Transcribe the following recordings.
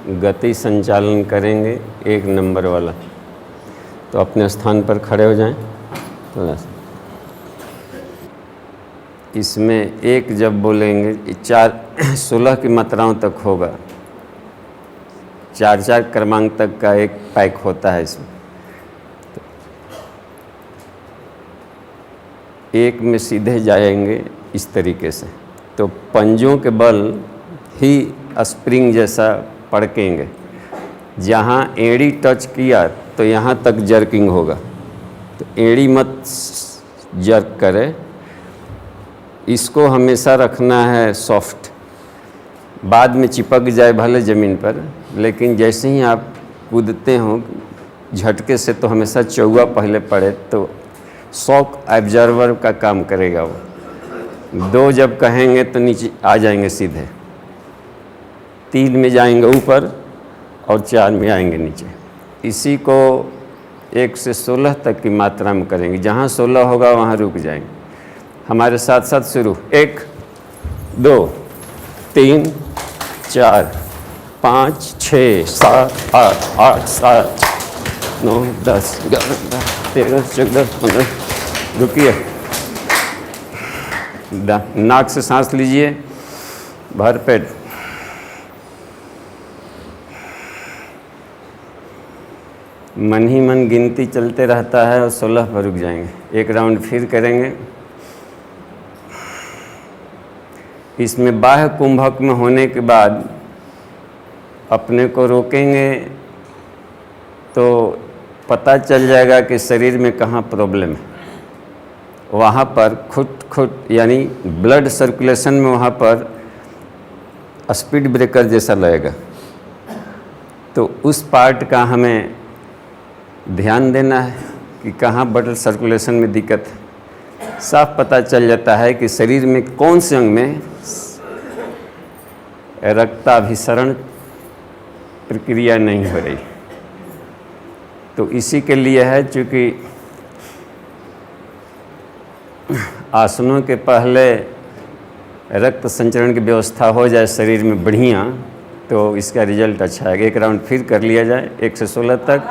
गति संचालन करेंगे 1 नंबर वाला। तो अपने स्थान पर खड़े हो जाएं। थोड़ा सा इसमें 1 जब बोलेंगे 16 की मात्राओं तक होगा। 4 क्रमांक तक का एक पैक होता है इसमें। तो 1 में सीधे जाएंगे इस तरीके से, तो पंजों के बल ही स्प्रिंग जैसा पड़केंगे। जहाँ एड़ी टच किया तो यहाँ तक जर्किंग होगा। तो एड़ी मत जर्क करे, इसको हमेशा रखना है सॉफ्ट। बाद में चिपक जाए भले ज़मीन पर, लेकिन जैसे ही आप कूदते हो झटके से तो हमेशा चौवा पहले पड़े, तो शॉक एब्जॉर्बर का काम करेगा वो। 2 जब कहेंगे तो नीचे आ जाएंगे सीधे, 3 में जाएंगे ऊपर और 4 में आएंगे नीचे। इसी को 1 से 16 तक की मात्रा में करेंगे। जहाँ 16 होगा वहाँ रुक जाएंगे। हमारे साथ साथ शुरू। 1 2 3 4 5 6 7 8 8 7 9 10 11 13 14 15। रुकिए, नाक से सांस लीजिए, भर पेट। मन ही मन गिनती चलते रहता है और 16 पर रुक जाएंगे। 1 राउंड फिर करेंगे। इसमें बाह्य कुंभक में होने के बाद अपने को रोकेंगे तो पता चल जाएगा कि शरीर में कहाँ प्रॉब्लम है। वहाँ पर खुट यानी ब्लड सर्कुलेशन में वहाँ पर स्पीड ब्रेकर जैसा लगेगा। तो उस पार्ट का हमें ध्यान देना है कि कहाँ ब्लड सर्कुलेशन में दिक्कत है। साफ पता चल जाता है कि शरीर में कौन से अंग में रक्ताभिसरण प्रक्रिया नहीं हो रही। तो इसी के लिए है, चूँकि आसनों के पहले रक्त संचरण की व्यवस्था हो जाए शरीर में बढ़िया, तो इसका रिजल्ट अच्छा है। 1 राउंड फिर कर लिया जाए 1 से 16 तक।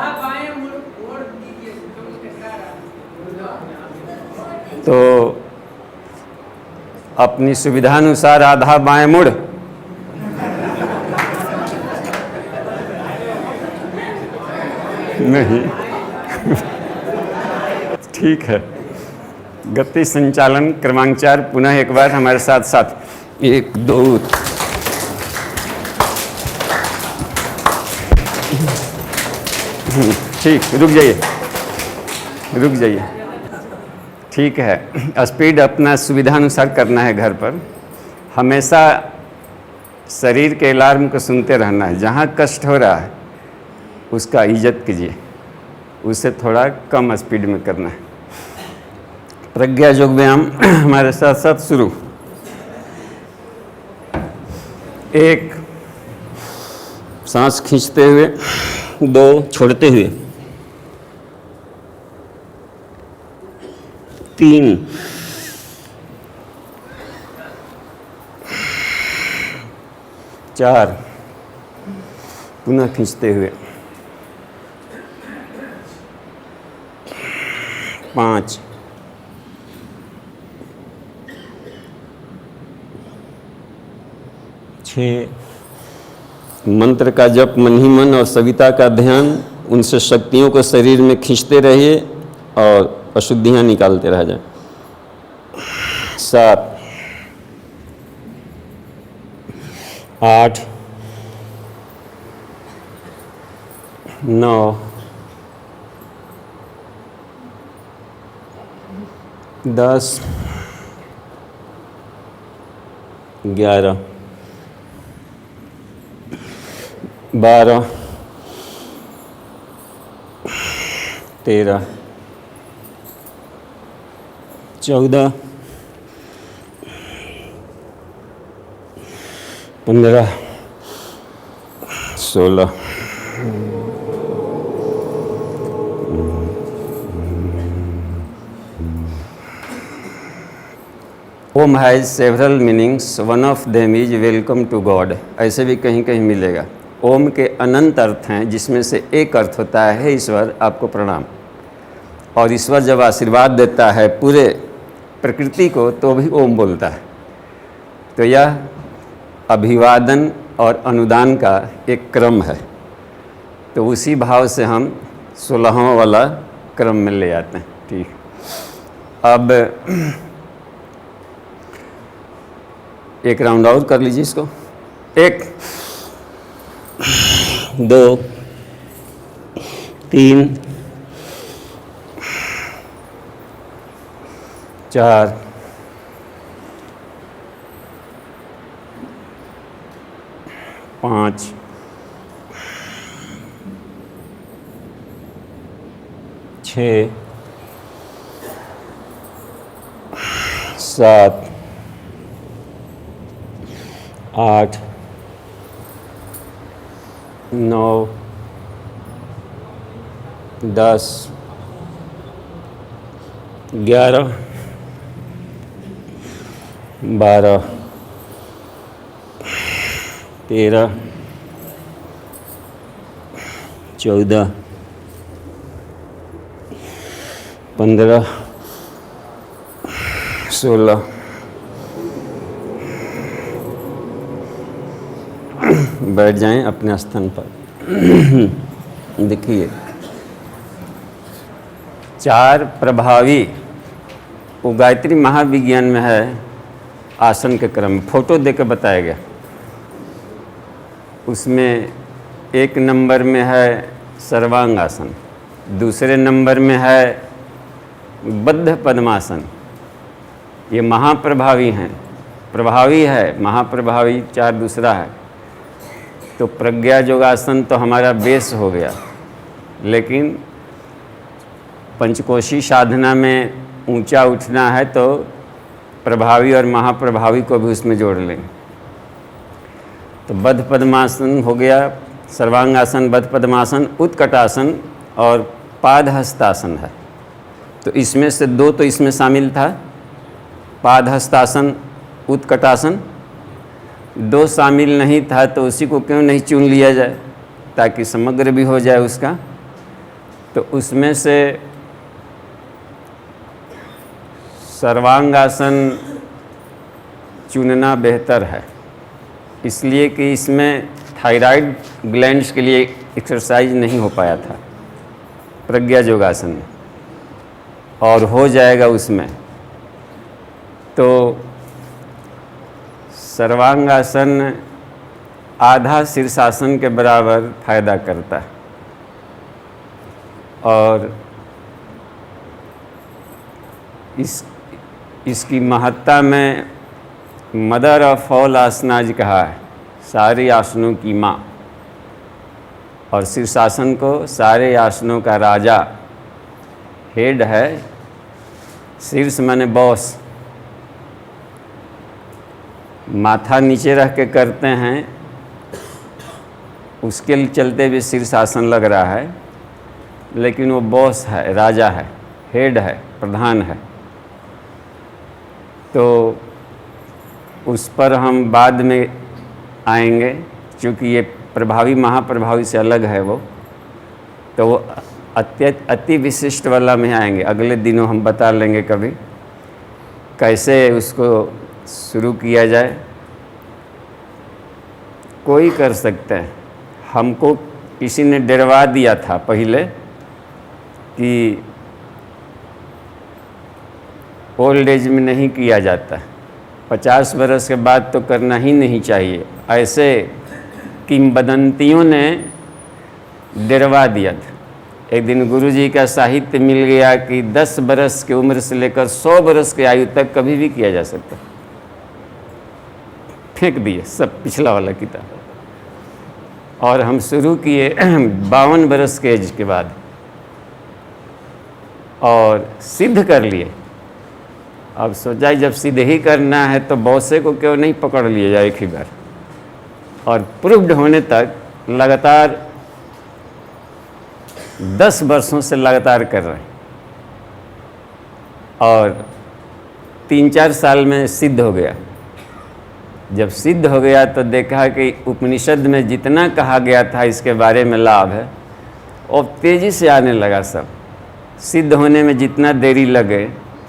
तो अपनी सुविधानुसार आधा बाएं मुड़, नहीं ठीक है। गति संचालन क्रमांक 4 पुनः एक बार हमारे साथ साथ। 1 2 ठीक, रुक जाइए, रुक जाइए। ठीक है, स्पीड अपना सुविधानुसार करना है। घर पर हमेशा शरीर के अलार्म को सुनते रहना है। जहाँ कष्ट हो रहा है उसका इज्जत कीजिए, उसे थोड़ा कम स्पीड में करना है। प्रज्ञा योग व्यायाम हमारे साथ साथ शुरू। 1 सांस खींचते हुए, 2 छोड़ते हुए, 3 4 पुनः खींचते हुए, 5 6 मंत्र का जप मन ही मन और सविता का ध्यान, उनसे शक्तियों को शरीर में खींचते रहिए और अशुद्धियाँ निकालते रह जाए। 7 8 9 10 11 12 13 14 15 16 Om has several meanings, one of them is welcome to God. ऐसे भी कहीं कहीं मिलेगा। ओम के अनंत अर्थ हैं, जिसमें से एक अर्थ होता है हे ईश्वर आपको प्रणाम। और ईश्वर जब आशीर्वाद देता है पूरे प्रकृति को तो भी ओम बोलता है। तो यह अभिवादन और अनुदान का एक क्रम है। तो उसी भाव से हम 16वां वाला क्रम में ले आते हैं। ठीक, अब एक राउंड और कर लीजिए इसको। 1 2 3 4 5 6 7 8 9 10 11 12 13 14 15 16 बैठ जाएं अपने स्थान पर। देखिए 4 प्रभावी, वो गायत्री महाविज्ञान में है आसन के क्रम, फोटो देकर बताया गया। उसमें 1 नंबर में है सर्वांग आसन, दूसरे नंबर में है बद्ध पद्मासन। ये महाप्रभावी हैं, प्रभावी है, महाप्रभावी 4 दूसरा है। तो प्रज्ञा योगासन तो हमारा बेस हो गया, लेकिन पंचकोशी साधना में ऊंचा उठना है तो प्रभावी और महाप्रभावी को भी उसमें जोड़ लेंगे। तो बद्ध पद्मासन हो गया, सर्वांगासन, बद्ध पद्मासन, उत्कटासन और पादहस्तासन है। तो इसमें से 2 तो इसमें शामिल था, पादहस्तासन, उत्कटासन। 2 शामिल नहीं था तो उसी को क्यों नहीं चुन लिया जाए ताकि समग्र भी हो जाए उसका। तो उसमें से सर्वांगासन चुनना बेहतर है, इसलिए कि इसमें थायराइड ग्लैंड्स के लिए एक्सरसाइज नहीं हो पाया था प्रज्ञा योगासन में, और हो जाएगा उसमें। तो सर्वांगासन आधा शीर्षासन के बराबर फायदा करता है। और इसकी महत्ता में मदर ऑफ ऑल आसनाज कहा है, सारे आसनों की माँ। और शीर्षासन को सारे आसनों का राजा, हेड है। शीर्ष माने बॉस, माथा नीचे रख के करते हैं, उसके चलते भी शीर्षासन लग रहा है, लेकिन वो बॉस है, राजा है, हेड है, प्रधान है। तो उस पर हम बाद में आएंगे, क्योंकि ये प्रभावी महाप्रभावी से अलग है वो। तो वो अति विशिष्ट वाला में आएंगे, अगले दिनों हम बता लेंगे कभी कैसे उसको शुरू किया जाए। कोई कर सकता है। हमको किसी ने डरवा दिया था पहले कि ओल्ड एज में नहीं किया जाता, 50 वर्ष के बाद तो करना ही नहीं चाहिए, ऐसे किंवदंतियों ने डरवा दिया था। एक दिन गुरुजी का साहित्य मिल गया कि 10 बरस की उम्र से लेकर 100 बरस की आयु तक कभी भी किया जा सकता, फेंक दिए सब पिछला वाला किताब। और हम शुरू किए 52 बरस के एज के बाद, और सिद्ध कर लिए। अब सोचा जब सिद्ध ही करना है तो बौसे को क्यों नहीं पकड़ लिया जाए एक ही बार। और प्रूव्ड होने तक लगातार 10 वर्षों से लगातार कर रहे हैं, और 3-4 साल में सिद्ध हो गया। जब सिद्ध हो गया तो देखा कि उपनिषद में जितना कहा गया था इसके बारे में लाभ है और तेज़ी से आने लगा। सब सिद्ध होने में जितना देरी लगे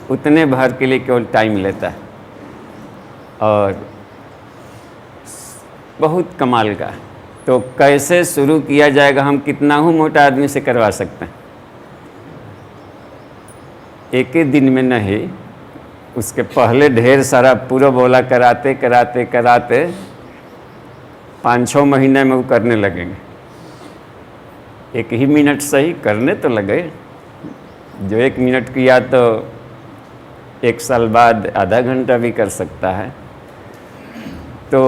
उतने भर के लिए केवल टाइम लेता है और बहुत कमाल का। तो कैसे शुरू किया जाएगा, हम कितना ही मोटा आदमी से करवा सकते हैं, एक ही दिन में नहीं, उसके पहले ढेर सारा पूरा बोला कराते कराते कराते 5-6 महीने में वो करने लगेंगे। एक ही मिनट सही करने तो लगे, जो 1 मिनट किया तो 1 साल बाद आधा घंटा भी कर सकता है। तो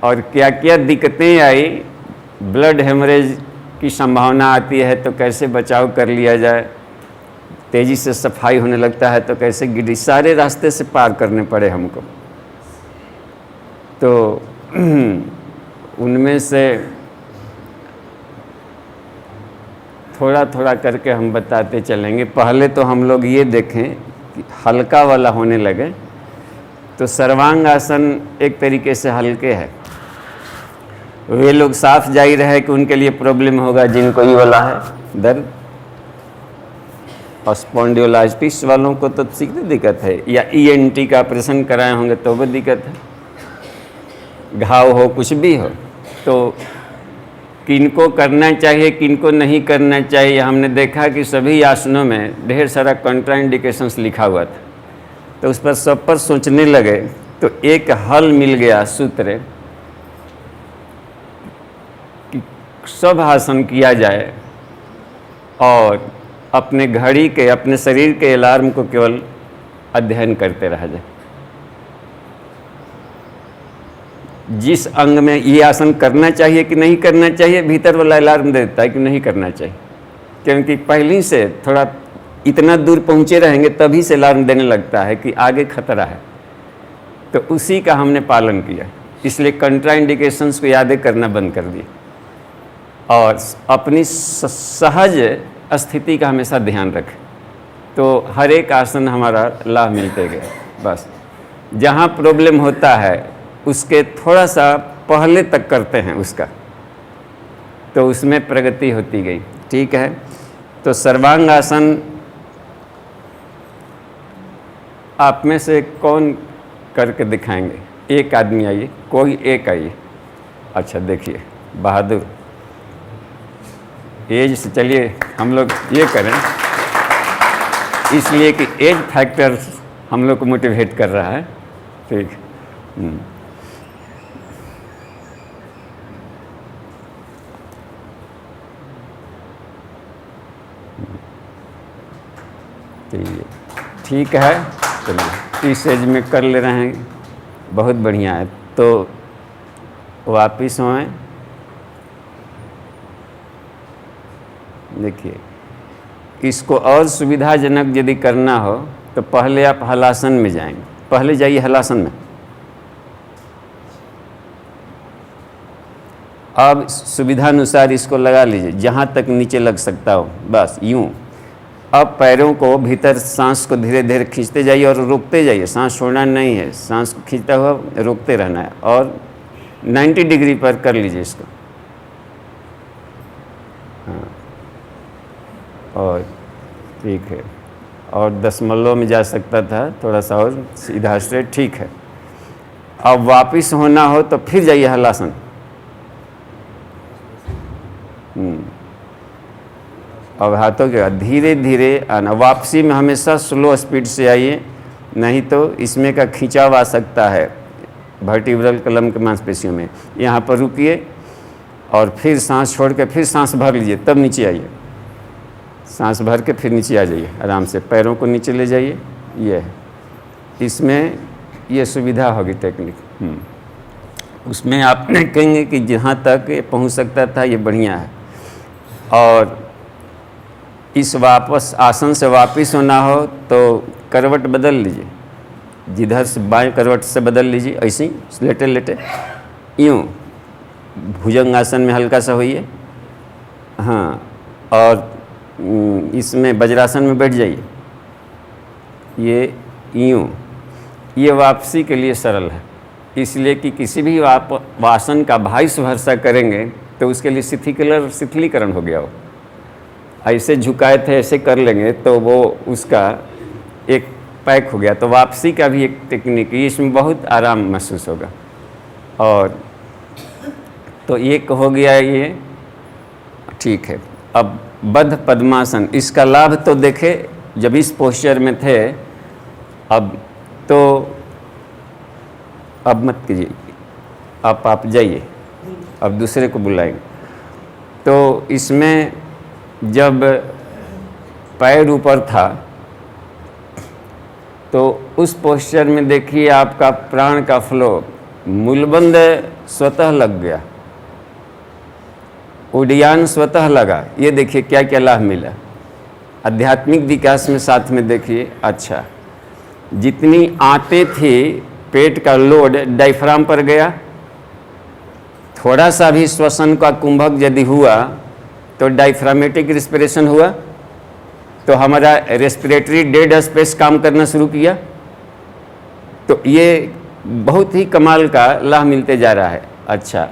और क्या क्या दिक्कतें आई, ब्लड हेमरेज की संभावना आती है तो कैसे बचाव कर लिया जाए, तेज़ी से सफाई होने लगता है तो कैसे गिरी, सारे रास्ते से पार करने पड़े हमको। तो उनमें से थोड़ा थोड़ा करके हम बताते चलेंगे। पहले तो हम लोग ये देखें कि हल्का वाला होने लगे तो सर्वांग आसन एक तरीके से हल्के है। वे लोग साफ जाहिर है कि उनके लिए प्रॉब्लम होगा जिनको ये वाला है दर्द, स्पॉन्डिलोलाइटिस वालों को तो सीधी दिक्कत है, या ENT का ऑपरेशन कराए होंगे तो भी दिक्कत है, घाव हो कुछ भी हो। तो किनको करना चाहिए किनको नहीं करना चाहिए, हमने देखा कि सभी आसनों में ढेर सारा कॉन्ट्राइंडिकेशंस लिखा हुआ था। तो उस पर सब पर सोचने लगे तो एक हल मिल गया सूत्र कि सब आसन किया जाए और अपने घड़ी के, अपने शरीर के अलार्म को केवल अध्ययन करते रह जाए। जिस अंग में ये आसन करना चाहिए कि नहीं करना चाहिए, भीतर वाला अलार्म देता है कि नहीं करना चाहिए, क्योंकि पहले से थोड़ा इतना दूर पहुँचे रहेंगे तभी से अलार्म देने लगता है कि आगे खतरा है। तो उसी का हमने पालन किया, इसलिए कंट्राइंडिकेशंस को यादें करना बंद कर दिया और अपनी सहज स्थिति का हमेशा ध्यान रखें। तो हर एक आसन हमारा लाभ मिलते गए। बस जहाँ प्रॉब्लम होता है उसके थोड़ा सा पहले तक करते हैं उसका, तो उसमें प्रगति होती गई। ठीक है, तो सर्वांग आसन आप में से कौन करके दिखाएंगे? एक आदमी आइए, कोई एक आइए। अच्छा देखिए बहादुर, एज से चलिए हम लोग ये करें, इसलिए कि एज फैक्टर हम लोग को मोटिवेट कर रहा है। ठीक, ठीक है, चलिए इस एज में कर ले रहे हैं, बहुत बढ़िया है। तो वापिस होएं, देखिए इसको और सुविधाजनक यदि करना हो तो पहले आप हलासन में जाएंगे। पहले जाइए हलासन में, अब सुविधानुसार इसको लगा लीजिए जहाँ तक नीचे लग सकता हो, बस यूँ। अब पैरों को भीतर, सांस को धीरे धीरे खींचते जाइए और रोकते जाइए, सांस छोड़ना नहीं है, सांस को खींचता हुआ रोकते रहना है और 90 डिग्री पर कर लीजिए इसको। हाँ, और ठीक है, और दशमलव में जा सकता था थोड़ा सा और सीधा स्ट्रेट। ठीक है, अब वापस होना हो तो फिर जाइए हलासन। अब हाथों के धीरे धीरे आना, वापसी में हमेशा स्लो स्पीड से आइए, नहीं तो इसमें का खिंचाव आ सकता है वर्टिब्रल कॉलम के मांसपेशियों में। यहाँ पर रुकिए और फिर सांस छोड़ के फिर सांस भर लीजिए, तब नीचे आइए। सांस भर के फिर नीचे आ जाइए, आराम से पैरों को नीचे ले जाइए। ये है, इसमें ये सुविधा होगी टेक्निक। उसमें आप कहेंगे कि जहाँ तक ये पहुँच सकता था ये बढ़िया है। और इस वापस आसन से वापस होना हो तो करवट बदल लीजिए, जिधर से बाएं करवट से बदल लीजिए, ऐसे ही लेटे लेटे यूँ भुजंग आसन में हल्का सा होइए। हाँ, और इसमें वज्रासन में बैठ जाइए, ये यूँ। ये वापसी के लिए सरल है, इसलिए कि किसी भी आप आसन का वाइस वर्सा करेंगे तो उसके लिए शिथिलीकरण हो गया हो। ऐसे झुकाए थे ऐसे कर लेंगे तो वो उसका एक पैक हो गया। तो वापसी का भी एक टेक्निक है, इसमें बहुत आराम महसूस होगा। और तो एक हो गया ये, ठीक है। अब बद्ध पद्मासन, इसका लाभ तो देखे जब इस पोस्चर में थे, अब तो अब मत कीजिए, आप जाइए, अब दूसरे को बुलाएंगे। तो इसमें जब पैर ऊपर था तो उस पोस्चर में देखिए आपका प्राण का फ्लो, मूलबंध स्वतः लग गया, उड्डयन स्वतः लगा। ये देखिए क्या क्या लाभ मिला आध्यात्मिक विकास में। साथ में देखिए, अच्छा जितनी आते थी पेट का लोड डायफ्राम पर गया, थोड़ा सा भी श्वसन का कुंभक यदि हुआ तो डायफ्रामेटिक रिस्पिरेशन हुआ, तो हमारा रेस्पिरेटरी डेड स्पेस काम करना शुरू किया। तो ये बहुत ही कमाल का लाभ मिलते जा रहा है। अच्छा,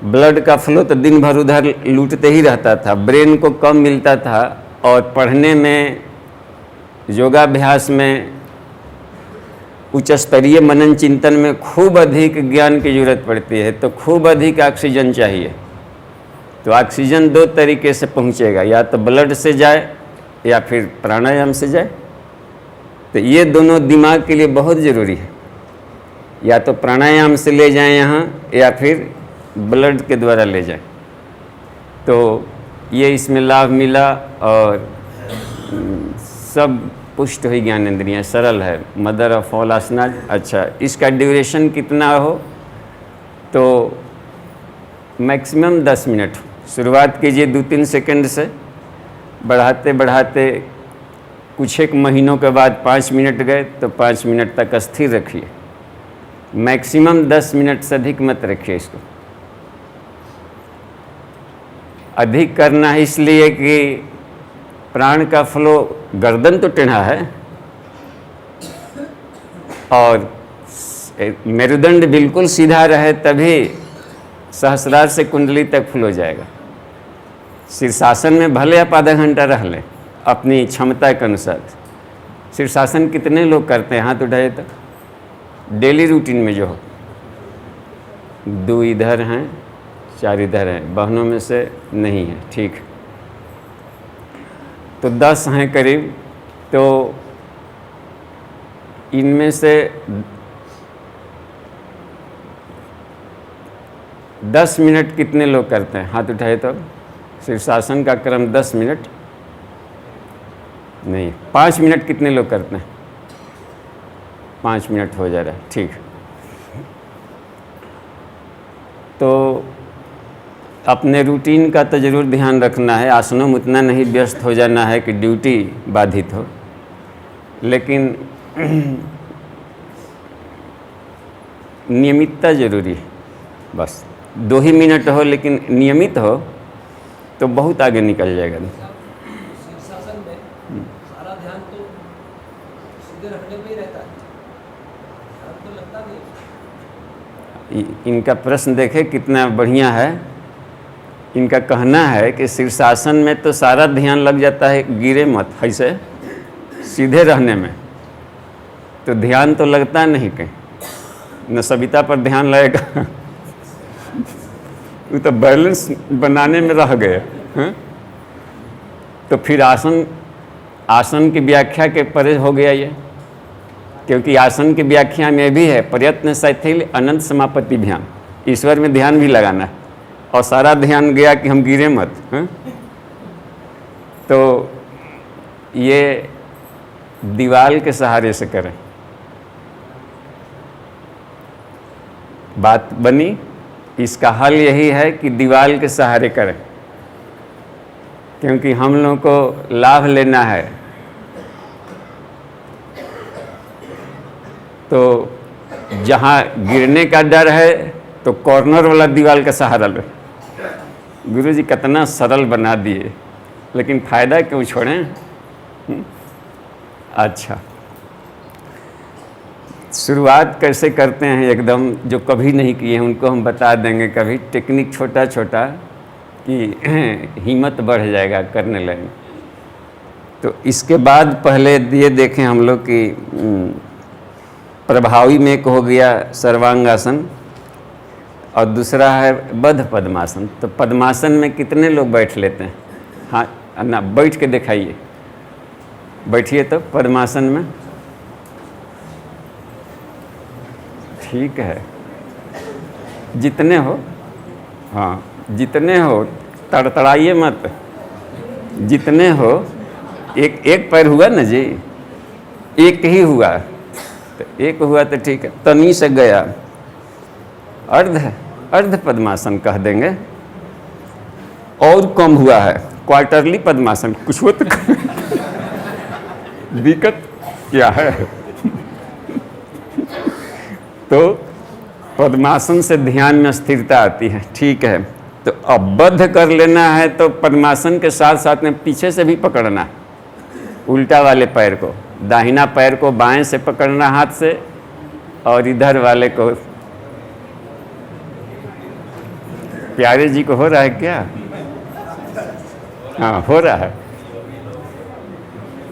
ब्लड का फ्लो तो दिन भर उधर लूटते ही रहता था, ब्रेन को कम मिलता था, और पढ़ने में, योगाभ्यास में, उच्च स्तरीय मनन चिंतन में खूब अधिक ज्ञान की जरूरत पड़ती है। तो खूब अधिक ऑक्सीजन चाहिए। तो ऑक्सीजन दो तरीके से पहुंचेगा, या तो ब्लड से जाए या फिर प्राणायाम से जाए। तो ये दोनों दिमाग के लिए बहुत ज़रूरी है, या तो प्राणायाम से ले जाएं यहाँ, या फिर ब्लड के द्वारा ले जाएं। तो ये इसमें लाभ मिला, और सब पुष्ट हुई ज्ञानेंद्रियाँ, सरल है, मदर ऑफ ऑल आसनाज। अच्छा, इसका ड्यूरेशन कितना हो, तो मैक्सिमम 10 मिनट। शुरुआत कीजिए 2-3 सेकंड से, बढ़ाते बढ़ाते कुछ एक महीनों के बाद 5 मिनट गए तो 5 मिनट तक स्थिर रखिए। मैक्सिमम 10 मिनट से अधिक मत रखिए इसको। अधिक करना है इसलिए कि प्राण का फ्लो, गर्दन तो टेढ़ा है और मेरुदंड बिल्कुल सीधा रहे, तभी सहस्रार से कुंडली तक फ्लो जाएगा। शीर्षासन में भले आप आधा घंटा रह लें अपनी क्षमता के अनुसार। शीर्षासन कितने लोग करते हैं, हाथ उठाए तो, डेली रूटीन में जो हो। 2 इधर हैं, 4 इधर हैं, बहनों में से नहीं है, ठीक। तो 10 हैं करीब। तो इनमें से 10 मिनट कितने लोग करते हैं, हाथ उठाए तो। शीर्षासन का क्रम 10 मिनट नहीं, 5 मिनट कितने लोग करते हैं, 5 मिनट हो जा रहा है, ठीक। तो अपने रूटीन का तो ज़रूर ध्यान रखना है, आसनों में उतना नहीं व्यस्त हो जाना है कि ड्यूटी बाधित हो, लेकिन नियमितता जरूरी है। बस 2 ही मिनट हो लेकिन नियमित हो तो बहुत आगे निकल जाएगा। शीर्षासन में सारा ध्यान तो सीधे रखने पे ही रहता है, ध्यान तो लगता नहीं। इनका प्रश्न देखे कितना बढ़िया है। इनका कहना है कि शीर्षासन में तो सारा ध्यान लग जाता है, गिरे मत, ऐसे सीधे रहने में तो ध्यान तो लगता नहीं कहीं, न सविता पर ध्यान लगेगा वो तो बैलेंस बनाने में रह गए हैं। तो फिर आसन की व्याख्या के परे हो गया ये, क्योंकि आसन की व्याख्या में भी है प्रयत्न शिथिल अनंत समापत्ति ध्यान, ईश्वर में ध्यान भी लगाना है, और सारा ध्यान गया कि हम गिरे मत हैं? तो ये दीवाल के सहारे से करें। बात बनी। इसका हल यही है कि दीवाल के सहारे करें, क्योंकि हम लोग को लाभ लेना है। तो जहाँ गिरने का डर है तो कॉर्नर वाला दीवार का सहारा लो। गुरुजी कितना सरल बना दिए, लेकिन फ़ायदा क्यों छोड़ें? अच्छा, शुरुआत कैसे करते हैं एकदम, जो कभी नहीं किए हैं उनको हम बता देंगे कभी, टेक्निक छोटा छोटा कि हिम्मत बढ़ जाएगा करने लगेंगे। तो इसके बाद पहले ये देखें हम लोग कि प्रभावी में एक हो गया सर्वांगासन और दूसरा है बद्ध पद्मासन। तो पद्मासन में कितने लोग बैठ लेते हैं? हाँ ना, बैठ के दिखाइए, बैठिए तो पद्मासन में। ठीक है, जितने हो, हाँ जितने हो, तड़तड़ाइए मत, जितने हो। एक पैर हुआ ना जी, एक ही हुआ तो एक हुआ तो ठीक है, तनी से गया, अर्ध पद्मासन कह देंगे। और कम हुआ है क्वार्टरली पद्मासन, कुछ हो तो दिक्कत क्या है? तो पद्मासन से ध्यान में स्थिरता आती है। ठीक है, तो अब बद्ध कर लेना है तो पद्मासन के साथ साथ में पीछे से भी पकड़ना है, उल्टा वाले पैर को, दाहिना पैर को बाएं से पकड़ना हाथ से और इधर वाले को। प्यारे जी को हो रहा है क्या? हाँ हो रहा है।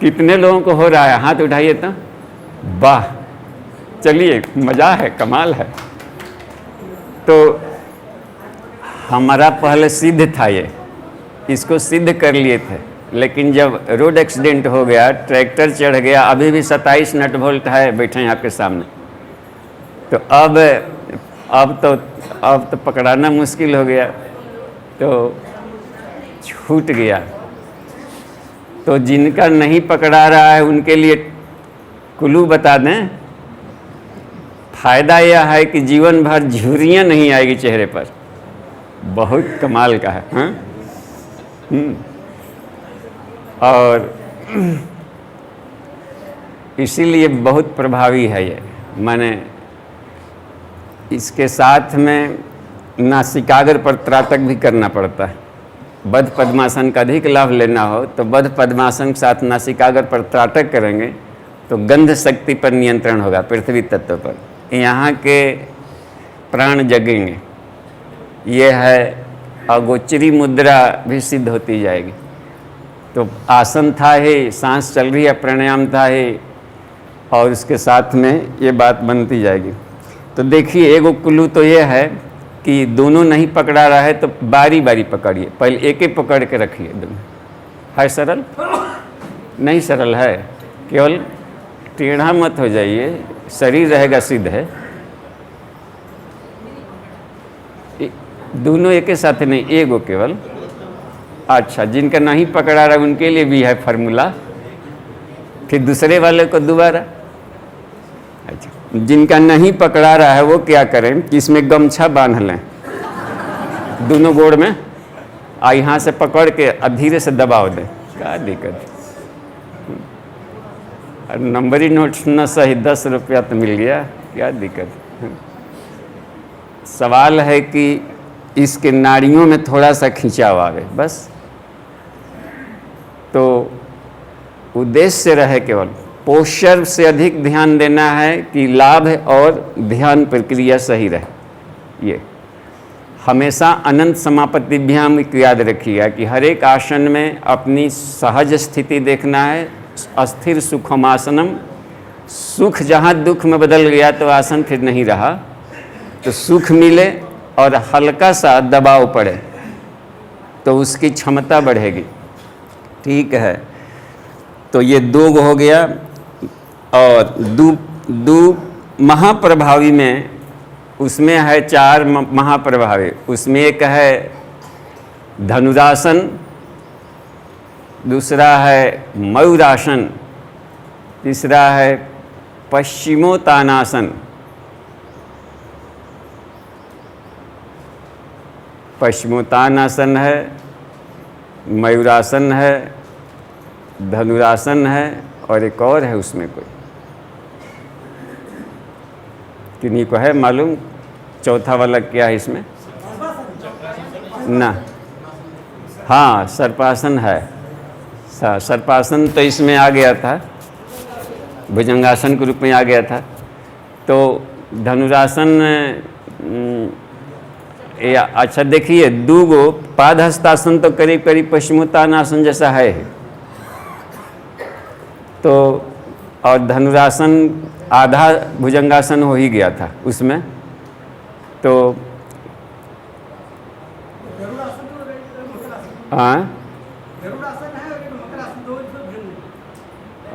कितने लोगों को हो रहा है? हाथ उठाइए तो। वाह, चलिए मज़ा है, कमाल है। तो हमारा पहले सिद्ध था ये, इसको सिद्ध कर लिए थे, लेकिन जब रोड एक्सीडेंट हो गया, ट्रैक्टर चढ़ गया, अभी भी 27 नट बोल्ट है बैठे हैं आपके सामने, तो अब तो पकड़ाना मुश्किल हो गया, तो छूट गया। तो जिनका नहीं पकड़ा रहा है उनके लिए कुल्लू बता दें, फायदा यह है कि जीवन भर झुर्रियाँ नहीं आएगी चेहरे पर। बहुत कमाल का है। हाँ? और इसीलिए बहुत प्रभावी है ये। मैंने इसके साथ में नासिकाग्र पर त्राटक भी करना पड़ता है। बद्ध पद्मासन का अधिक लाभ लेना हो तो बद्ध पद्मासन के साथ नासिकाग्र पर त्राटक करेंगे तो गंध शक्ति पर नियंत्रण होगा, पृथ्वी तत्व पर। यहाँ के प्राण जगेंगे। ये है अगोचरी मुद्रा भी सिद्ध होती जाएगी। तो आसन था ही, सांस चल रही है, प्राणायाम था ही, और उसके साथ में ये बात बनती जाएगी। तो देखिए, एगो कुल्लू तो ये है कि दोनों नहीं पकड़ा रहा है तो बारी बारी पकड़िए, पहले एक ही पकड़ के रखिए। दोनों है सरल? नहीं सरल है, केवल टेढ़ा मत हो जाइए, शरीर रहेगा सिद्ध है। दोनों एक ही साथ नहीं, एगो केवल। अच्छा, जिनका नहीं पकड़ा रहा उनके लिए भी है फार्मूला, फिर दूसरे वाले को दोबारा। अच्छा, जिनका नहीं पकड़ा रहा है वो क्या करें कि इसमें गमछा बांध लें दोनों गोड़ में, और यहाँ से पकड़ के धीरे से दबाव दें। क्या दिक्कत? और नंबरी नोट न सही 10 रुपया तो मिल गया, क्या दिक्कत? सवाल है कि इसके नाड़ियों में थोड़ा सा खिंचाव आवे, बस। तो उद्देश्य रहे केवल पोस्चर से अधिक ध्यान देना है कि लाभ और ध्यान प्रक्रिया सही रहे। ये हमेशा अनंत समापत्तिभ्याम याद रखिएगा कि हर एक आसन में अपनी सहज स्थिति देखना है। अस्थिर सुखमासनम, सुख जहाँ दुख में बदल गया तो आसन फिर नहीं रहा, तो सुख मिले और हल्का सा दबाव पड़े तो उसकी क्षमता बढ़ेगी। ठीक है, तो ये दो हो गया। और दो महाप्रभावी में, उसमें है 4 महाप्रभावी। उसमें एक है धनुरासन, दूसरा है मयूरासन, तीसरा है पश्चिमोत्तानासन। पश्चिमोत्तानासन है, मयूरासन है, धनुरासन है, और एक और है उसमें कोई, किन्हीं को है मालूम? चौथा वाला क्या है इसमें? ना, हाँ सर्पासन है। सर्पासन तो इसमें आ गया था, भुजंगासन के रूप में आ गया था। तो धनुरासन या अच्छा देखिए, दूगो पाद हस्तासन तो करीब करीब पश्चिमोत्तानासन जैसा है। तो और धनुरासन आधा भुजंगासन हो ही गया था उसमें। तो हाँ,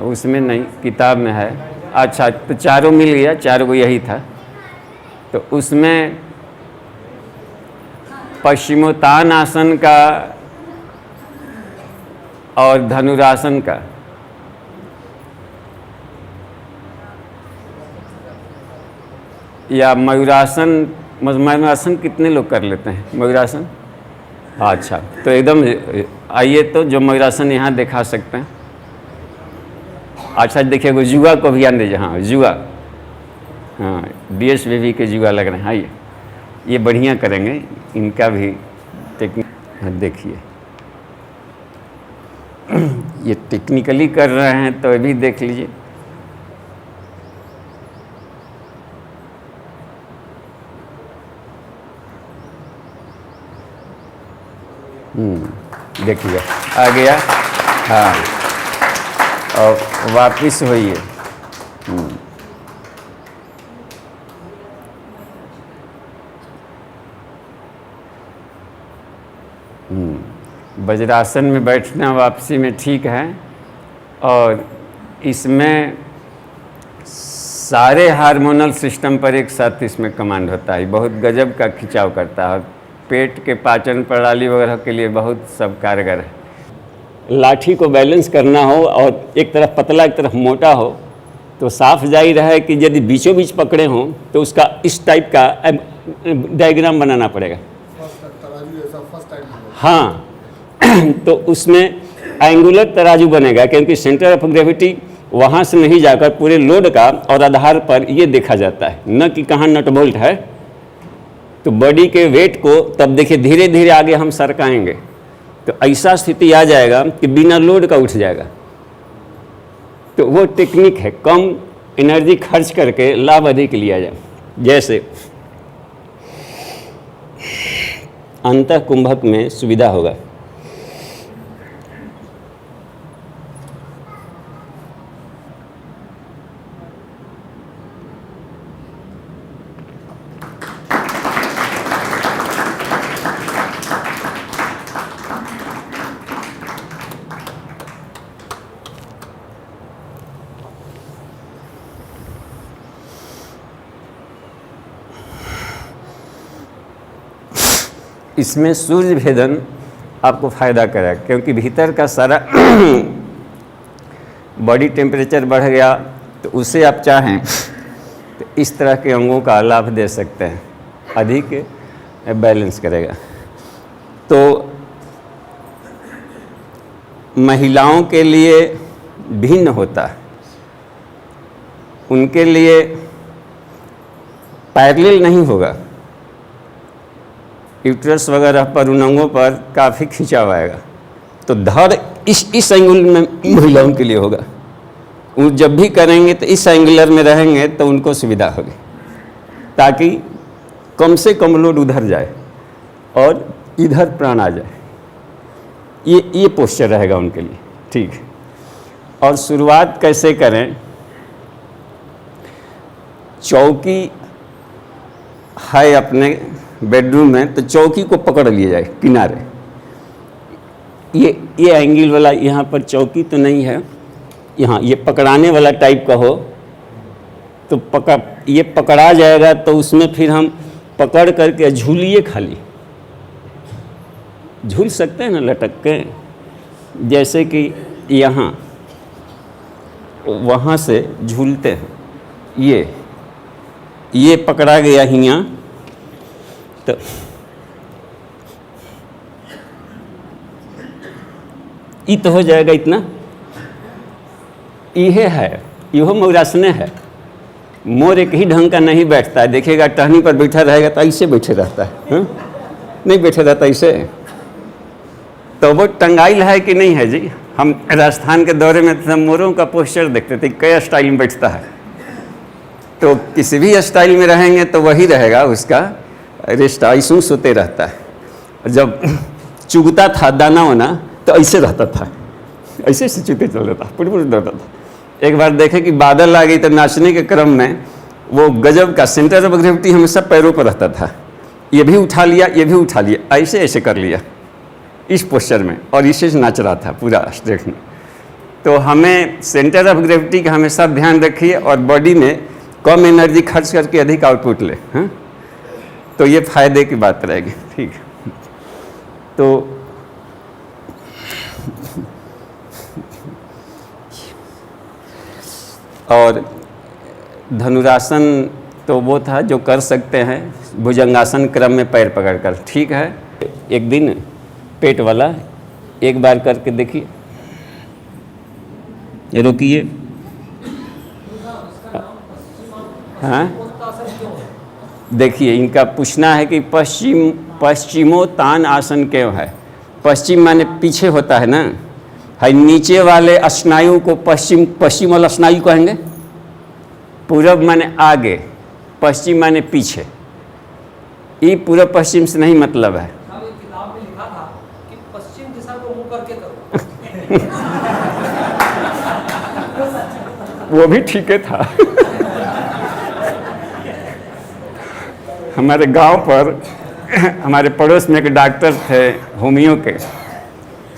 उसमें नहीं, किताब में है। अच्छा, तो चारों मिल गया, चारों को यही था। तो उसमें पश्चिमोत्तानासन का और धनुरासन का या मयूरासन कितने लोग कर लेते हैं मयूरासन? अच्छा, तो एकदम आइए, तो जो मयूरासन यहाँ दिखा सकते हैं। अच्छा देखिए, वो जुआ को भी आने, हाँ जुआ, हाँ DSVV के जुआ लग रहे हैं। आइए, ये बढ़िया करेंगे, इनका भी टेक्निक देखिए। ये टेक्निकली कर रहे हैं तो अभी देख लीजिए। देखिए आ गया, हाँ, और वापिस होइए। वज्रासन में बैठना वापसी में ठीक है, और इसमें सारे हार्मोनल सिस्टम पर एक साथ इसमें कमांड होता है। बहुत गजब का खिंचाव करता है, पेट के पाचन प्रणाली वगैरह के लिए बहुत सब कारगर है। लाठी को बैलेंस करना हो और एक तरफ पतला एक तरफ मोटा हो, तो साफ जाहिर है कि यदि बीचों बीच पकड़े हों तो उसका इस टाइप का डायग्राम बनाना पड़ेगा। हाँ, तो उसमें एंगुलर तराजू बनेगा, क्योंकि सेंटर ऑफ ग्रेविटी वहाँ से नहीं जाकर पूरे लोड का और आधार पर ये देखा जाता है, न कि कहाँ नट बोल्ट है। तो बॉडी के वेट को तब देखिए धीरे धीरे आगे हम सरकाएंगे, तो ऐसा स्थिति आ जाएगा कि बिना लोड का उठ जाएगा। तो वो टेक्निक है, कम एनर्जी खर्च करके लाभ अधिक लिया जाए। जैसे अंतः कुंभक में सुविधा होगा। इसमें सूर्य भेदन आपको फ़ायदा करेगा, क्योंकि भीतर का सारा बॉडी टेम्परेचर बढ़ गया, तो उसे आप चाहें तो इस तरह के अंगों का लाभ दे सकते हैं, अधिक बैलेंस करेगा। तो महिलाओं के लिए भिन्न होता है, उनके लिए पैरेलल नहीं होगा, यूट्रस वगैरह पर उन अंगों पर काफ़ी खिंचाव आएगा। तो धड़ इस एंगल में महिलाओं के लिए होगा। वो जब भी करेंगे तो इस एंगुलर में रहेंगे तो उनको सुविधा होगी, ताकि कम से कम लोड उधर जाए और इधर प्राण आ जाए। ये पोस्चर रहेगा उनके लिए, ठीक है। और शुरुआत कैसे करें? चौकी है अपने बेडरूम में, तो चौकी को पकड़ लिया जाए किनारे। ये एंगल वाला यहाँ पर चौकी तो नहीं है, यहाँ ये पकड़ाने वाला टाइप का हो तो ये पकड़ा जाएगा। तो उसमें फिर हम पकड़ करके झूलिए, खाली झूल सकते हैं ना लटक के, जैसे कि यहाँ वहाँ से झूलते हैं। ये पकड़ा गया हियाँ, तो तो हो जाएगा इतना। यह है, यह मयूरासने है। मोर एक ही ढंग का नहीं बैठता है, देखिएगा टहनी पर बैठा रहेगा तो ऐसे बैठे रहता है, नहीं बैठे रहता ऐसे। तो वो टंगाइल है कि नहीं है जी? हम राजस्थान के दौरे में मोरों का पोस्चर देखते थे, कई स्टाइल में बैठता है। तो किसी भी स्टाइल में रहेंगे तो वही रहेगा, उसका रेस्ट ऐसे सोते रहता है। जब चुगता था दाना वाना तो ऐसे रहता था, ऐसे ऐसे चुगते चल रहा था, पूरी रहता था। एक बार देखे कि बादल आ गई तो नाचने के क्रम में वो गजब का सेंटर ऑफ ग्रेविटी हमेशा पैरों पर रहता था। ये भी उठा लिया, ये भी उठा लिया, ऐसे ऐसे कर लिया इस पोस्चर में, और इसे नाच रहा था पूरा स्ट्रेट में। तो हमें सेंटर ऑफ ग्रेविटी का हमेशा ध्यान रखिए और बॉडी में कम एनर्जी खर्च करके अधिक आउटपुट ले, हाँ, तो ये फायदे की बात रहेगी। ठीक है, तो और धनुरासन तो वो था जो कर सकते हैं भुजंगासन क्रम में पैर पकड़कर। ठीक है, एक दिन पेट वाला एक बार करके देखिए, ये रोकिए, हाँ देखिए, इनका पूछना है कि पश्चिमोत्तान आसन क्यों है। पश्चिम माने पीछे होता है ना, है नीचे वाले स्नायु को पश्चिम वाला स्नायु कहेंगे, पूरब माने आगे, पश्चिम माने पीछे। ये पूरब पश्चिम से नहीं मतलब है। किताब में लिखा था कि पश्चिम दिशा को मुंह करके करो। वो भी ठीक है था। हमारे गांव पर हमारे पड़ोस में एक डॉक्टर थे होमियो के,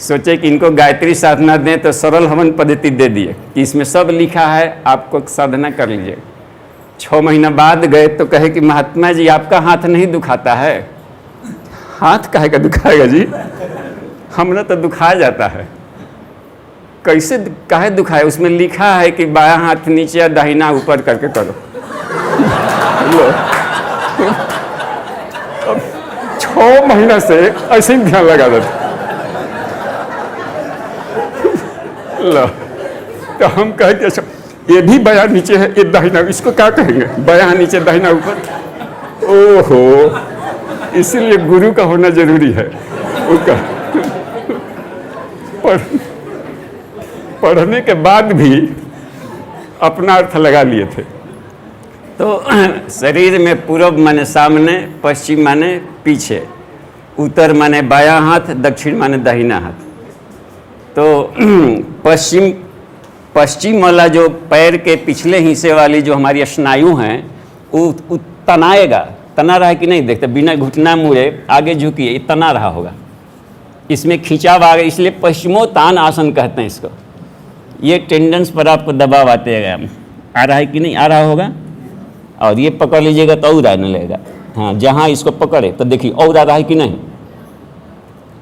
सोचे कि इनको गायत्री साधना दें तो सरल हवन पद्धति दे दिए कि इसमें सब लिखा है, आपको साधना कर लीजिए। 6 महीना बाद गए तो कहे कि महात्मा जी आपका हाथ नहीं दुखाता है। हाथ काहे का दुखाएगा जी, हमरा तो दुखा जाता है। कैसे काहे दुखाए, उसमें लिखा है कि बायां हाथ नीचे या दाहिना ऊपर करके करो। लो, अब 6 महीना से ऐसे ही ध्यान लगा देते। लो, तो हम कहे कि अच्छा ये भी बायां नीचे है, ये दाहिना, इसको क्या कहेंगे, बायां नीचे दाहिना ऊपर। ओहो, इसीलिए गुरु का होना जरूरी है। उसका पढ़ने के बाद भी अपना अर्थ लगा लिए थे। तो शरीर में पूरब माने सामने, पश्चिम माने पीछे, उत्तर माने बायां हाथ, दक्षिण माने दाहिना हाथ। तो पश्चिम वाला जो पैर के पिछले हिस्से वाली जो हमारी स्नायु हैं वो तनाएगा, तना रहा है कि नहीं देखते, बिना घुटना मुड़े आगे झुकिए, ये तना रहा होगा, इसमें खिंचाव आ गया, इसलिए पश्चिमोत्तान आसन कहते हैं इसको। ये टेंडेंस पर आपको दबाव आते आ रहा है कि नहीं, आ रहा होगा, और ये पकड़ लीजिएगा तो और आने लगेगा। हाँ, जहाँ इसको पकड़े तो देखिए और आ रहा है कि नहीं,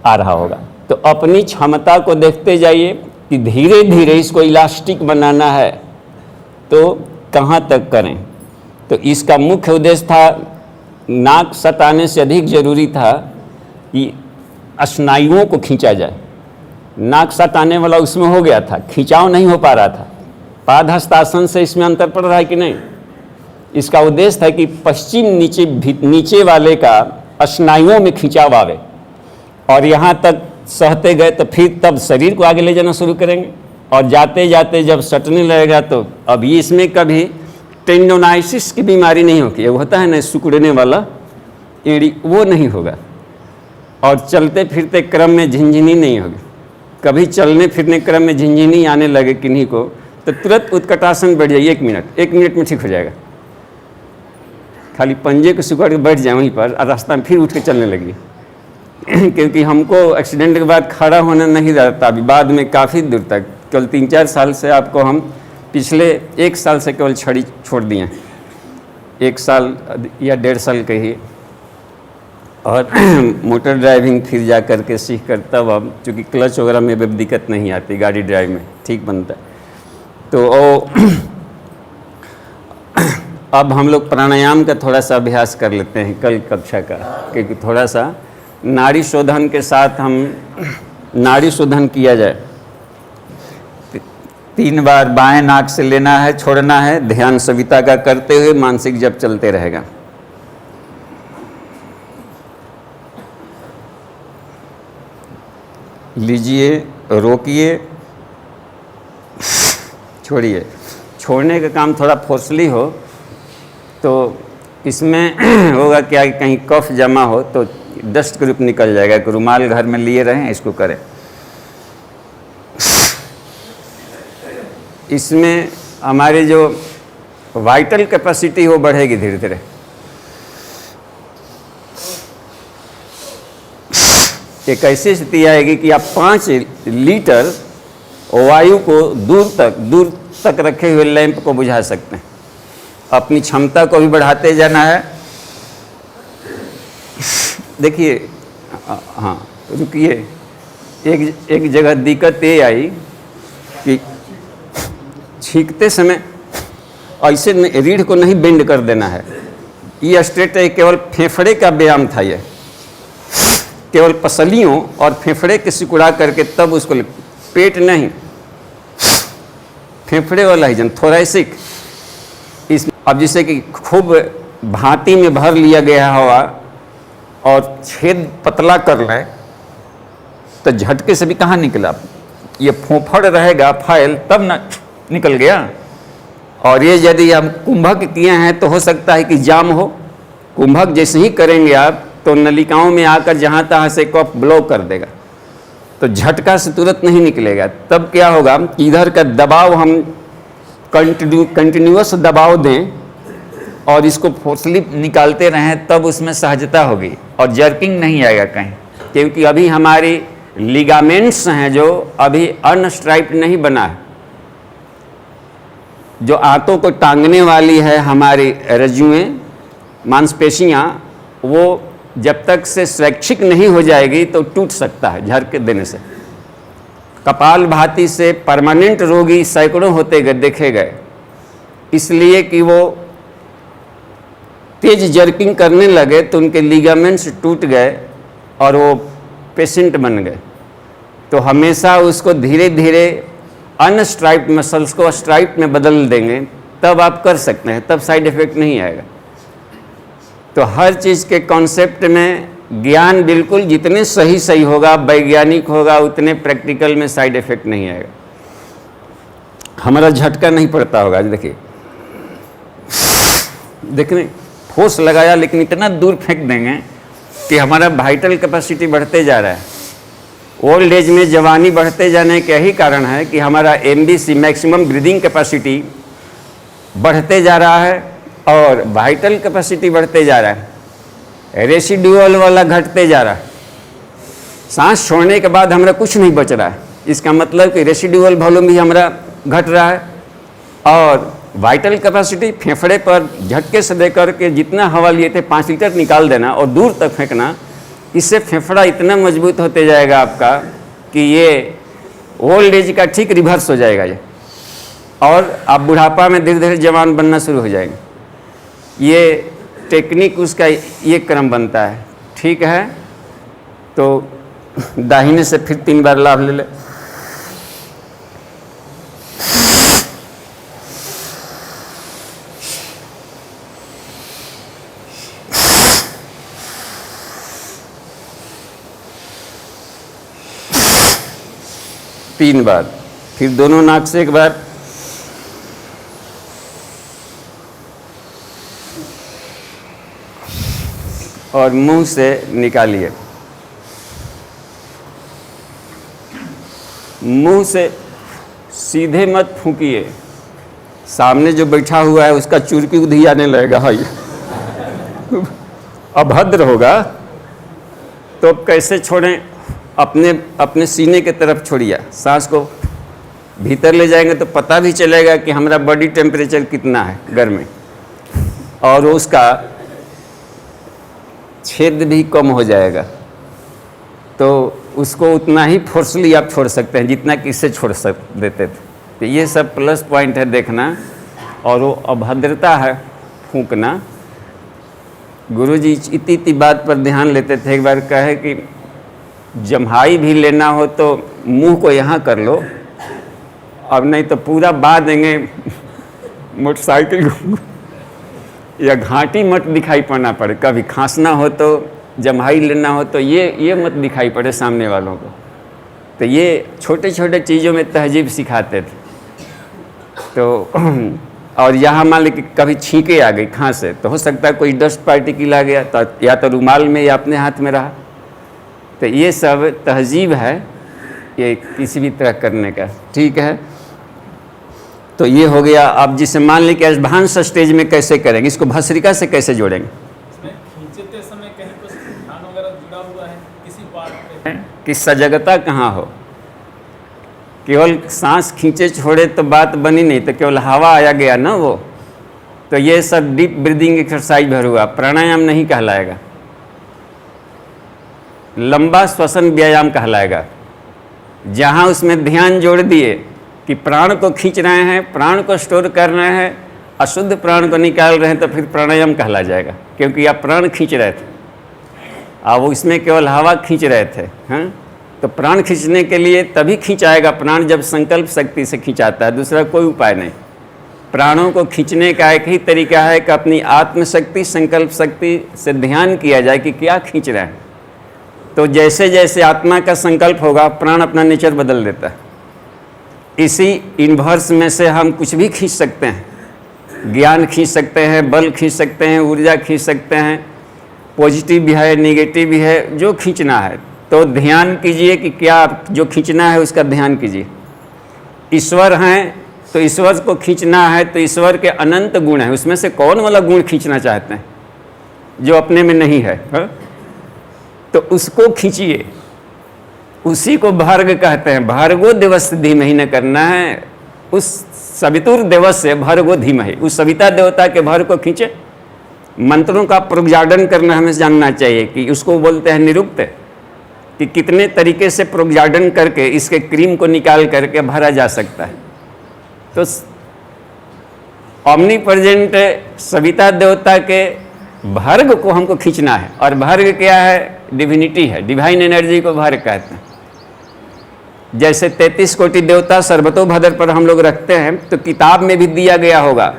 आ रहा होगा। तो अपनी क्षमता को देखते जाइए कि धीरे धीरे इसको इलास्टिक बनाना है तो कहाँ तक करें। तो इसका मुख्य उद्देश्य था, नाक सटाने से अधिक जरूरी था कि स्नायुओं को खींचा जाए। नाक सटाने वाला उसमें हो गया था, खिंचाव नहीं हो पा रहा था। पादहस्तासन से इसमें अंतर पड़ रहा है कि नहीं। इसका उद्देश्य था कि पश्चिम नीचे वाले का स्नायुओं में खिंचाव आवे, और यहाँ तक सहते गए तो फिर तब शरीर को आगे ले जाना शुरू करेंगे, और जाते जाते जब सटने लगेगा तो अब ये इसमें कभी टेंडोनाइसिस की बीमारी नहीं होगी। वो होता है ना सिकुड़ने वाला एड़ी, वो नहीं होगा, और चलते फिरते क्रम में झिनझिनी नहीं होगी। कभी चलने फिरने क्रम में झिनझिनी आने लगे किन्हीं को तो तुरंत उत्कटासन बैठ जाइए, 1 मिनट में ठीक हो जाएगा। खाली पंजे को सिकुड़ के बैठ जाए वहीं पर, और रास्ता में फिर उठ के चलने लगी। क्योंकि हमको एक्सीडेंट के बाद खड़ा होना नहीं रहता, अभी बाद में काफ़ी दूर तक, केवल 3-4 साल से आपको हम पिछले 1 साल से केवल छड़ी छोड़ दिए, 1 साल या 1.5 साल के ही, और मोटर ड्राइविंग फिर जा कर के सीख कर तब अब चूँकि क्लच वगैरह में भी दिक्कत नहीं आती, गाड़ी ड्राइव में ठीक बनता है। तो अब हम लोग प्राणायाम का थोड़ा सा अभ्यास कर लेते हैं कल कक्षा का, क्योंकि थोड़ा सा नाड़ी शोधन के साथ हम नाड़ी शोधन किया जाए। 3 बार बाएं नाक से लेना है, छोड़ना है, ध्यान सविता का करते हुए मानसिक जप चलते रहेगा। लीजिए, रोकिए, छोड़िए। छोड़ने का काम थोड़ा फोर्सली हो तो इसमें होगा क्या कि कहीं कफ जमा हो तो डस्ट के रूप निकल जाएगा। एक रुमाल घर में लिए रहें, इसको करें। इसमें हमारी जो वाइटल कैपेसिटी वो बढ़ेगी धीरे धीरे। एक ऐसी स्थिति आएगी कि आप 5 लीटर वायु को दूर तक रखे हुए लैंप को बुझा सकते हैं। अपनी क्षमता को भी बढ़ाते जाना है। देखिए, हाँ रुकिए, एक जगह दिक्कत ये आई कि छींकते समय ऐसे रीढ़ को नहीं बेंड कर देना है। ये स्ट्रेट है, केवल फेफड़े का व्यायाम था। ये केवल पसलियों और फेफड़े के सिकुड़ा करके तब उसको पेट नहीं, फेफड़े वाला ही थोरैसिक। इस अब जिसे कि खूब भांति में भर लिया गया हवा और छेद पतला कर लें तो झटके से भी कहाँ निकला। ये फोफड़ रहेगा फाइल तब ना निकल गया। और ये यदि हम कुंभक किए हैं तो हो सकता है कि जाम हो। कुंभक जैसे ही करेंगे आप तो नलिकाओं में आकर जहाँ तहाँ से कफ ब्लॉक कर देगा, तो झटका से तुरंत नहीं निकलेगा। तब क्या होगा कि इधर का दबाव हम कंटिन्यूअस दबाव दें और इसको फोर्सली निकालते रहें, तब उसमें सहजता होगी और जर्किंग नहीं आएगा कहीं। क्योंकि अभी हमारी लिगामेंट्स हैं जो अभी अनस्ट्राइप्ड नहीं बना है। जो आंतों को टांगने वाली है हमारी रज्जुएं, मांसपेशियां, वो जब तक से स्वैच्छिक नहीं हो जाएगी तो टूट सकता है झटके देने से। कपाल भाती से परमानेंट रोगी सैकड़ों होते गए देखे गए, इसलिए कि वो तेज जर्किंग करने लगे तो उनके लिगामेंट्स टूट गए और वो पेशेंट बन गए। तो हमेशा उसको धीरे धीरे अनस्ट्राइप्ड मसल्स को स्ट्राइप्ड में बदल देंगे, तब आप कर सकते हैं, तब साइड इफेक्ट नहीं आएगा। तो हर चीज़ के कॉन्सेप्ट में ज्ञान बिल्कुल जितने सही होगा, वैज्ञानिक होगा, उतने प्रैक्टिकल में साइड इफेक्ट नहीं आएगा। हमारा झटका नहीं पड़ता होगा। देखिए, देखने फोर्स लगाया लेकिन इतना दूर फेंक देंगे कि हमारा वाइटल कैपेसिटी बढ़ते जा रहा है। ओल्ड एज में जवानी बढ़ते जाने का यही कारण है कि हमारा MBC मैक्सिमम ब्रीदिंग कैपेसिटी बढ़ते जा रहा है और वाइटल कैपेसिटी बढ़ते जा रहा है। रेसिडुअल वाला घटते जा रहा है। सांस छोड़ने के बाद हमारा कुछ नहीं बच रहा है। इसका मतलब कि रेसिडुअल वॉल्यूम भी हमारा घट रहा है और वाइटल कैपेसिटी फेफड़े पर झटके से देकर के जितना हवा लिए थे 5 लीटर निकाल देना और दूर तक फेंकना, इससे फेफड़ा इतना मजबूत होते जाएगा आपका कि ये ओल्ड एज का ठीक रिवर्स हो जाएगा ये, और आप बुढ़ापा में धीरे धीरे जवान बनना शुरू हो जाएंगे। ये टेक्निक उसका ये क्रम बनता है। ठीक है, तो दाहिने से फिर 3 बार लाभ ले ले। तीन बार, फिर दोनों नाक से एक बार। और मुंह से निकालिए। मुंह से सीधे मत फूंकिए, सामने जो बैठा हुआ है उसका चुरकी उधी आने लगेगा। भाई अभद्र होगा तो कैसे छोड़ें? अपने सीने के तरफ छोड़िए। सांस को भीतर ले जाएंगे तो पता भी चलेगा कि हमारा बॉडी टेम्परेचर कितना है घर में, और उसका छेद भी कम हो जाएगा। तो उसको उतना ही फोर्सली आप छोड़ सकते हैं जितना कि इससे छोड़ देते थे। तो ये सब प्लस पॉइंट है देखना। और वो अभद्रता है फूंकना। गुरुजी इतनी बात पर ध्यान लेते थे। एक बार कहे कि जम्हाई भी लेना हो तो मुंह को यहाँ कर लो, अब नहीं तो पूरा बहा देंगे मोटरसाइकिल या घाटी मत दिखाई पड़ना पड़े। कभी खांसना हो तो जम्हाई लेना हो तो ये मत दिखाई पड़े सामने वालों को। तो ये छोटे छोटे चीज़ों में तहजीब सिखाते थे। तो और यहाँ मान लीजिए कभी छींके आ गई खांसे, तो हो सकता है कोई डस्ट पार्टिकल आ गया, तो या तो रुमाल में या अपने हाथ में रहा। तो ये सब तहजीब है ये किसी भी तरह करने का, ठीक है। तो ये हो गया। अब जिसे मान ली कि एडवांस स्टेज में कैसे करेंगे, इसको भस्त्रिका से कैसे जोड़ेंगे? खींचते समय कहीं कुछ ध्यान वगैरह जुड़ा हुआ है किसी पार्ट पे कि सजगता कहाँ हो। केवल सांस खींचे छोड़े तो बात बनी नहीं, तो केवल हवा आया गया ना वो, तो ये सब डीप ब्रीदिंग एक्सरसाइज भर हुआ, प्राणायाम नहीं कहलाएगा, लंबा श्वसन व्यायाम कहलाएगा। जहाँ उसमें ध्यान जोड़ दिए कि प्राण को खींच रहे हैं, प्राण को स्टोर कर रहे हैं, अशुद्ध प्राण को निकाल रहे हैं, तो फिर प्राणायाम कहला जाएगा, क्योंकि आप प्राण खींच रहे थे, आप इसमें केवल हवा खींच रहे थे। हाँ, तो प्राण खींचने के लिए तभी खींचाएगा प्राण जब संकल्प शक्ति से खींचाता है, दूसरा कोई उपाय नहीं। प्राणों को खींचने का एक ही तरीका है कि अपनी आत्मशक्ति संकल्प शक्ति से ध्यान किया जाए कि क्या खींच रहे हैं। तो जैसे जैसे आत्मा का संकल्प होगा, प्राण अपना नेचर बदल देता है। इसी इन्वर्स में से हम कुछ भी खींच सकते हैं, ज्ञान खींच सकते हैं, बल खींच सकते हैं, ऊर्जा खींच सकते हैं, पॉजिटिव भी है निगेटिव भी है, जो खींचना है। तो ध्यान कीजिए कि क्या जो खींचना है उसका ध्यान कीजिए। ईश्वर हैं तो ईश्वर को खींचना है, तो ईश्वर के अनंत गुण हैं, उसमें से कौन वाला गुण खींचना चाहते हैं जो अपने में नहीं है, हा? तो उसको खींचिए, उसी को भार्ग कहते हैं। भार्गो दिवस धीमहि न करना है, उस सवितुर दिवस से भार्गो धीमहि, उस सविता देवता के भार को खींचे। मंत्रों का प्रोज्जाडन करना हमें जानना चाहिए कि उसको बोलते हैं निरुक्त, कि कितने तरीके से प्रोज्जाडन करके इसके क्रीम को निकाल करके भरा जा सकता है। तो ओमनी प्रेजेंट सविता देवता के भार्ग को हमको खींचना है, और भार्ग क्या है? डिविनिटी है, डिवाइन एनर्जी को भार्ग कहते हैं। जैसे 33 कोटि देवता सर्वतोभद्र पर हम लोग रखते हैं, तो किताब में भी दिया गया होगा,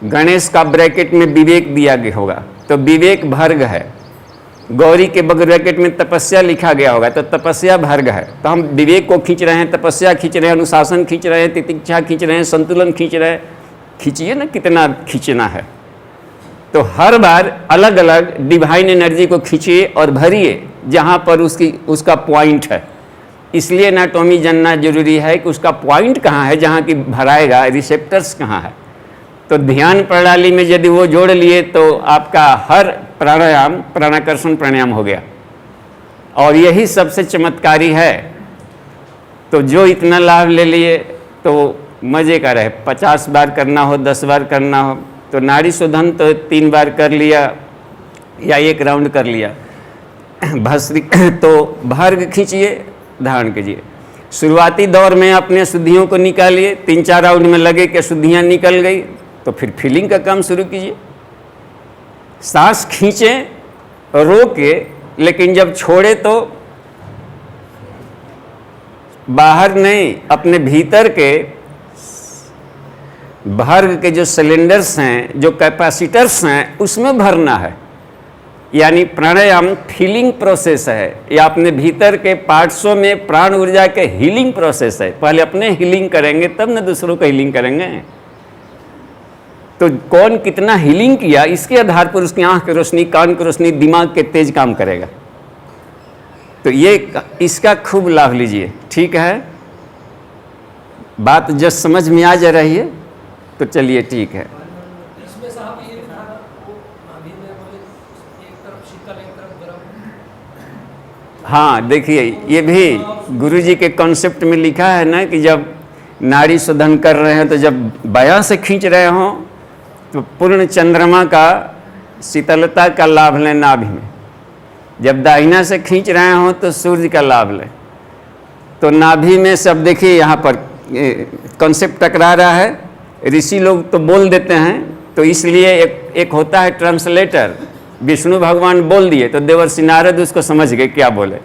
गणेश का ब्रैकेट में विवेक दिया गया होगा, तो विवेक भर्ग है। गौरी के ब्रैकेट में तपस्या लिखा गया होगा, तो तपस्या भर्ग है। तो हम विवेक को खींच रहे हैं, तपस्या खींच रहे हैं, अनुशासन खींच रहे हैं, तितिक्षा खींच रहे हैं, संतुलन खींच रहे हैं। खींचिए ना, कितना खींचना है। तो हर बार अलग अलग डिवाइन एनर्जी को खींचिए और भरिए जहाँ पर उसका पॉइंट है। इसलिए एनाटॉमी जानना जरूरी है कि उसका पॉइंट कहाँ है, जहाँ की भराएगा, रिसेप्टर्स कहाँ है। तो ध्यान प्रणाली में यदि वो जोड़ लिए तो आपका हर प्राणायाम प्राणाकर्षण प्राणायाम हो गया, और यही सबसे चमत्कारी है। तो जो इतना लाभ ले लिए तो मज़े का रहे, 50 बार करना हो, 10 बार करना हो, तो नाड़ी शोधन तो 3 बार कर लिया या 1 राउंड कर लिया। भस्त्रिका तो भार्ग खींचिए, धारण कीजिए। शुरुआती दौर में अपने शुद्धियों को निकालिए, 3-4 राउंड में लगे कि शुद्धियाँ निकल गई, तो फिर फीलिंग का काम शुरू कीजिए। सांस खींचें, रोके, लेकिन जब छोड़े तो बाहर नहीं, अपने भीतर के भार्ग के जो सिलेंडर्स हैं, जो कैपेसिटर्स हैं, उसमें भरना है। यानी प्राणायाम फीलिंग प्रोसेस है, या अपने भीतर के पार्ट्सों में प्राण ऊर्जा के हीलिंग प्रोसेस है। पहले अपने हीलिंग करेंगे तब न दूसरों को हीलिंग करेंगे। तो कौन कितना हीलिंग किया, इसके आधार पर उसकी आंख की रोशनी, कान की रोशनी, दिमाग के तेज काम करेगा। तो ये इसका खूब लाभ लीजिए, ठीक है। बात जब समझ में आ जा रही है तो चलिए ठीक है। इसमें साहब ये था वो अभी में बोले एक तरफ शीतल एक तरफ गर्म। हाँ देखिए, ये भी गुरुजी के कॉन्सेप्ट में लिखा है ना कि जब नाड़ी शोधन कर रहे हैं तो जब बायां से खींच रहे हों तो पूर्ण चंद्रमा का शीतलता का लाभ लें नाभि में, जब दाहिना से खींच रहे हों तो सूर्य का लाभ लें। तो नाभि में सब देखिए, यहाँ पर कॉन्सेप्ट टकरा रहा है। ऋषि लोग तो बोल देते हैं, तो इसलिए एक होता है ट्रांसलेटर। विष्णु भगवान बोल दिए तो देवर्षि नारद उसको समझ गए क्या बोले,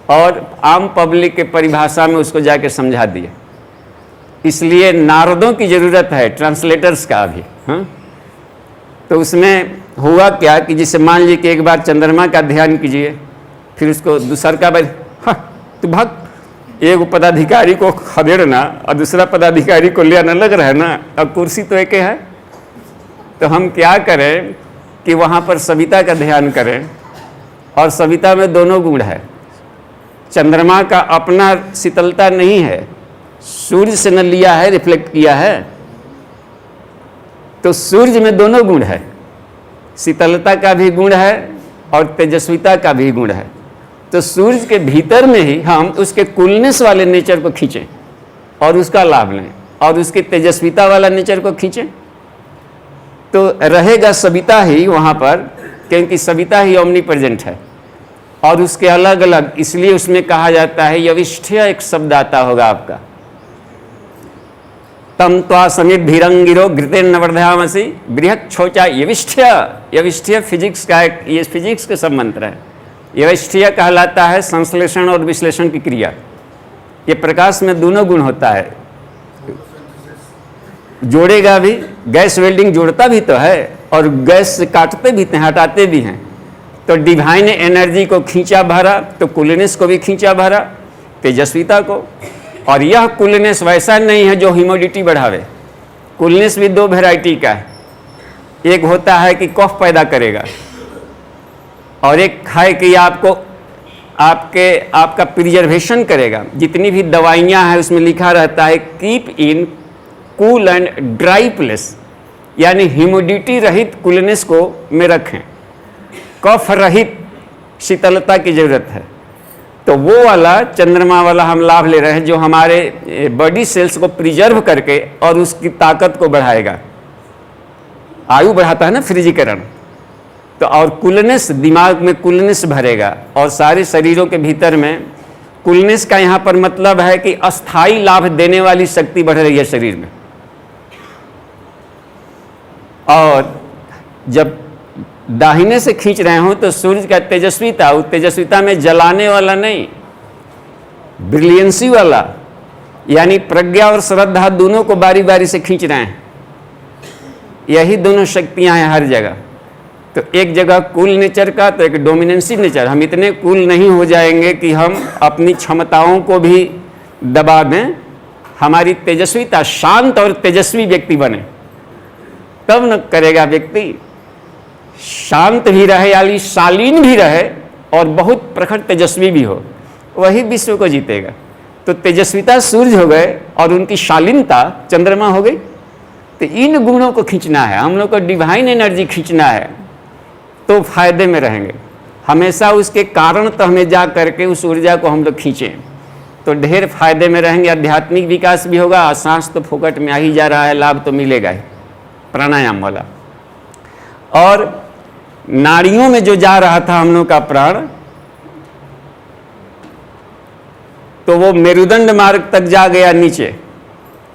और आम पब्लिक के परिभाषा में उसको जाके समझा दिए। इसलिए नारदों की ज़रूरत है, ट्रांसलेटर्स का भी। हाँ, तो उसमें हुआ क्या कि जिसे मान लीजिए कि एक बार चंद्रमा का ध्यान कीजिए, फिर उसको दूसर का बार तू भाग, एक पदाधिकारी को खदेड़ना और दूसरा पदाधिकारी को ले आना लग रहा है ना, अब कुर्सी तो एक है। तो हम क्या करें कि वहाँ पर सविता का ध्यान करें, और सविता में दोनों गुण है। चंद्रमा का अपना शीतलता नहीं है, सूर्य से न लिया है, रिफ्लेक्ट किया है। तो सूर्य में दोनों गुण है, शीतलता का भी गुण है और तेजस्विता का भी गुण है। तो सूर्य के भीतर में ही हम उसके कूलनेस वाले नेचर को खींचें और उसका लाभ लें, और उसके तेजस्विता वाला नेचर को खींचें, तो रहेगा सविता ही वहाँ पर, क्योंकि सविता ही ओमनी प्रेजेंट है। और उसके अलग अलग, इसलिए उसमें कहा जाता है यविष्ठ्य, एक शब्द आता होगा आपका, तम त्वा समिद्भिरंगिरो घृतेर्नवर्धयामसि बृहत् छोचा यविष्ठ्य। यविष्ठ्य फिजिक्स का एक, ये फिजिक्स के सब मंत्र है। यविष्ठ्य कहलाता है संश्लेषण और विश्लेषण की क्रिया। ये प्रकाश में दोनों गुण होता है, जोड़ेगा भी, गैस वेल्डिंग जोड़ता भी तो है और गैस से काटते भी हैं, हटाते भी हैं। तो डिवाइन एनर्जी को खींचा भरा, तो कूलनेस को भी खींचा भरा, तेजस्विता को। और यह कूलनेस वैसा नहीं है जो ह्यूमिडिटी बढ़ावे। कूलनेस भी दो वैरायटी का है, एक होता है कि कफ पैदा करेगा, और एक है कि आपका प्रिजर्वेशन करेगा। जितनी भी दवाइयाँ हैं उसमें लिखा रहता है keep in cool and dry place, यानी ह्यूमिडिटी रहित कूलनेस को में रखें, कफ रहित शीतलता की जरूरत है। तो वो वाला चंद्रमा वाला हम लाभ ले रहे हैं, जो हमारे बॉडी सेल्स को प्रिजर्व करके और उसकी ताकत को बढ़ाएगा। आयु बढ़ाता है ना फ्रिजीकरण। तो और कूलनेस, दिमाग में कूलनेस भरेगा, और सारे शरीरों के भीतर में कूलनेस का यहाँ पर मतलब है कि अस्थाई लाभ देने वाली शक्ति बढ़ रही है शरीर में। और जब दाहिने से खींच रहे हो तो सूर्य का तेजस्विता, उस तेजस्विता में जलाने वाला नहीं, ब्रिलियंसी वाला, यानी प्रज्ञा और श्रद्धा दोनों को बारी बारी से खींच रहे हैं। यही दोनों शक्तियां हैं हर जगह। तो एक जगह कूल नेचर का, तो एक डोमिनेंसी नेचर। हम इतने कूल नहीं हो जाएंगे कि हम अपनी क्षमताओं को भी दबा दें। हमारी तेजस्विता, शांत और तेजस्वी व्यक्ति बने, तब न करेगा व्यक्ति। शांत भी रहे, यानी शालीन भी रहे, और बहुत प्रखर तेजस्वी भी हो, वही विश्व को जीतेगा। तो तेजस्विता सूर्य हो गए और उनकी शालीनता चंद्रमा हो गई। तो इन गुणों को खींचना है, हम लोग को डिवाइन एनर्जी खींचना है, तो फायदे में रहेंगे। हमेशा उसके कारण तो हमें जा करके उस ऊर्जा को हम लोग खींचें, तो ढेर फायदे में रहेंगे। आध्यात्मिक विकास भी होगा, सांस तो फोकट में आ ही जा रहा है, लाभ तो मिलेगा ही प्राणायाम वाला। और नाड़ियों में जो जा रहा था हम लोग का प्राण, तो वो मेरुदंड मार्ग तक जा गया नीचे।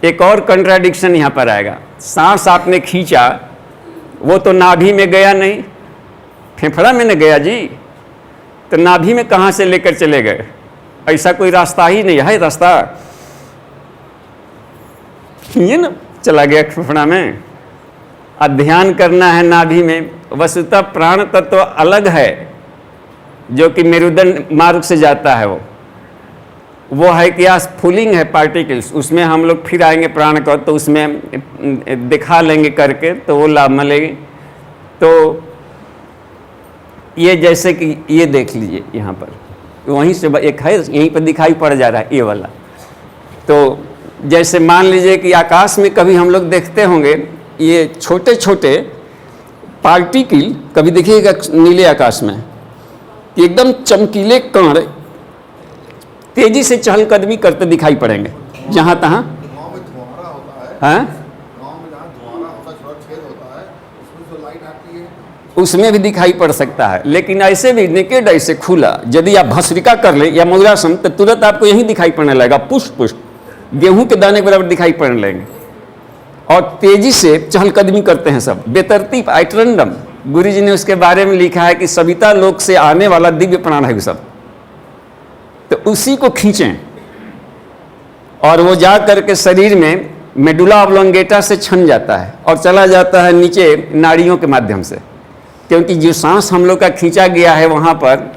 एक और कंट्राडिक्शन यहाँ पर आएगा। सांस आपने खींचा, वो तो नाभि में गया नहीं, फेफड़ा में न गया जी। तो नाभि में कहाँ से लेकर चले गए? ऐसा कोई रास्ता ही नहीं है। रास्ता ये ना चला गया फेफड़ा में। ध्यान करना है नाभि में। वस्तुतः प्राण तत्व अलग है, जो कि मेरुदंड मार्ग से जाता है। वो है कि आज फूलिंग है पार्टिकल्स, उसमें हम लोग फिर आएंगे प्राण को, तो उसमें दिखा लेंगे करके, तो वो लाभ मिलेगी। तो ये जैसे कि ये देख लीजिए यहाँ पर, वहीं से एक है, यहीं पर दिखाई पड़ जा रहा है ये वाला। तो जैसे मान लीजिए कि आकाश में कभी हम लोग देखते होंगे ये छोटे छोटे पार्टिकल, कभी देखिएगा नीले आकाश में कि एकदम चमकीले कण तेजी से चहलकदमी करते दिखाई पड़ेंगे जहाँ तहाँ। गाँव में धुआंरा होता है, हाँ, गाँव में जहाँ धुआंरा होता है, छोटा छेद होता है, उसमें जो लाइट आती है, उसमें भी दिखाई पड़ सकता है। लेकिन ऐसे भी नेकेड, ऐसे खुला, यदि आप भस्त्रिका कर ले या मुद्रासन, तो तुरंत आपको यही दिखाई पड़ने लगेगा, पुष्प पुष्प गेहूं के दाने के बराबर दिखाई पड़ने लगेंगे, और तेजी से चहलकदमी करते हैं सब बेतरतीब, आइटरंडम। गुरु जी ने उसके बारे में लिखा है कि सविता लोक से आने वाला दिव्य प्राण है सब। तो उसी को खींचें, और वो जा करके शरीर में मेडुला ऑब्लोंगेटा से छन जाता है और चला जाता है नीचे नाड़ियों के माध्यम से। क्योंकि जो सांस हम लोग का खींचा गया है वहाँ पर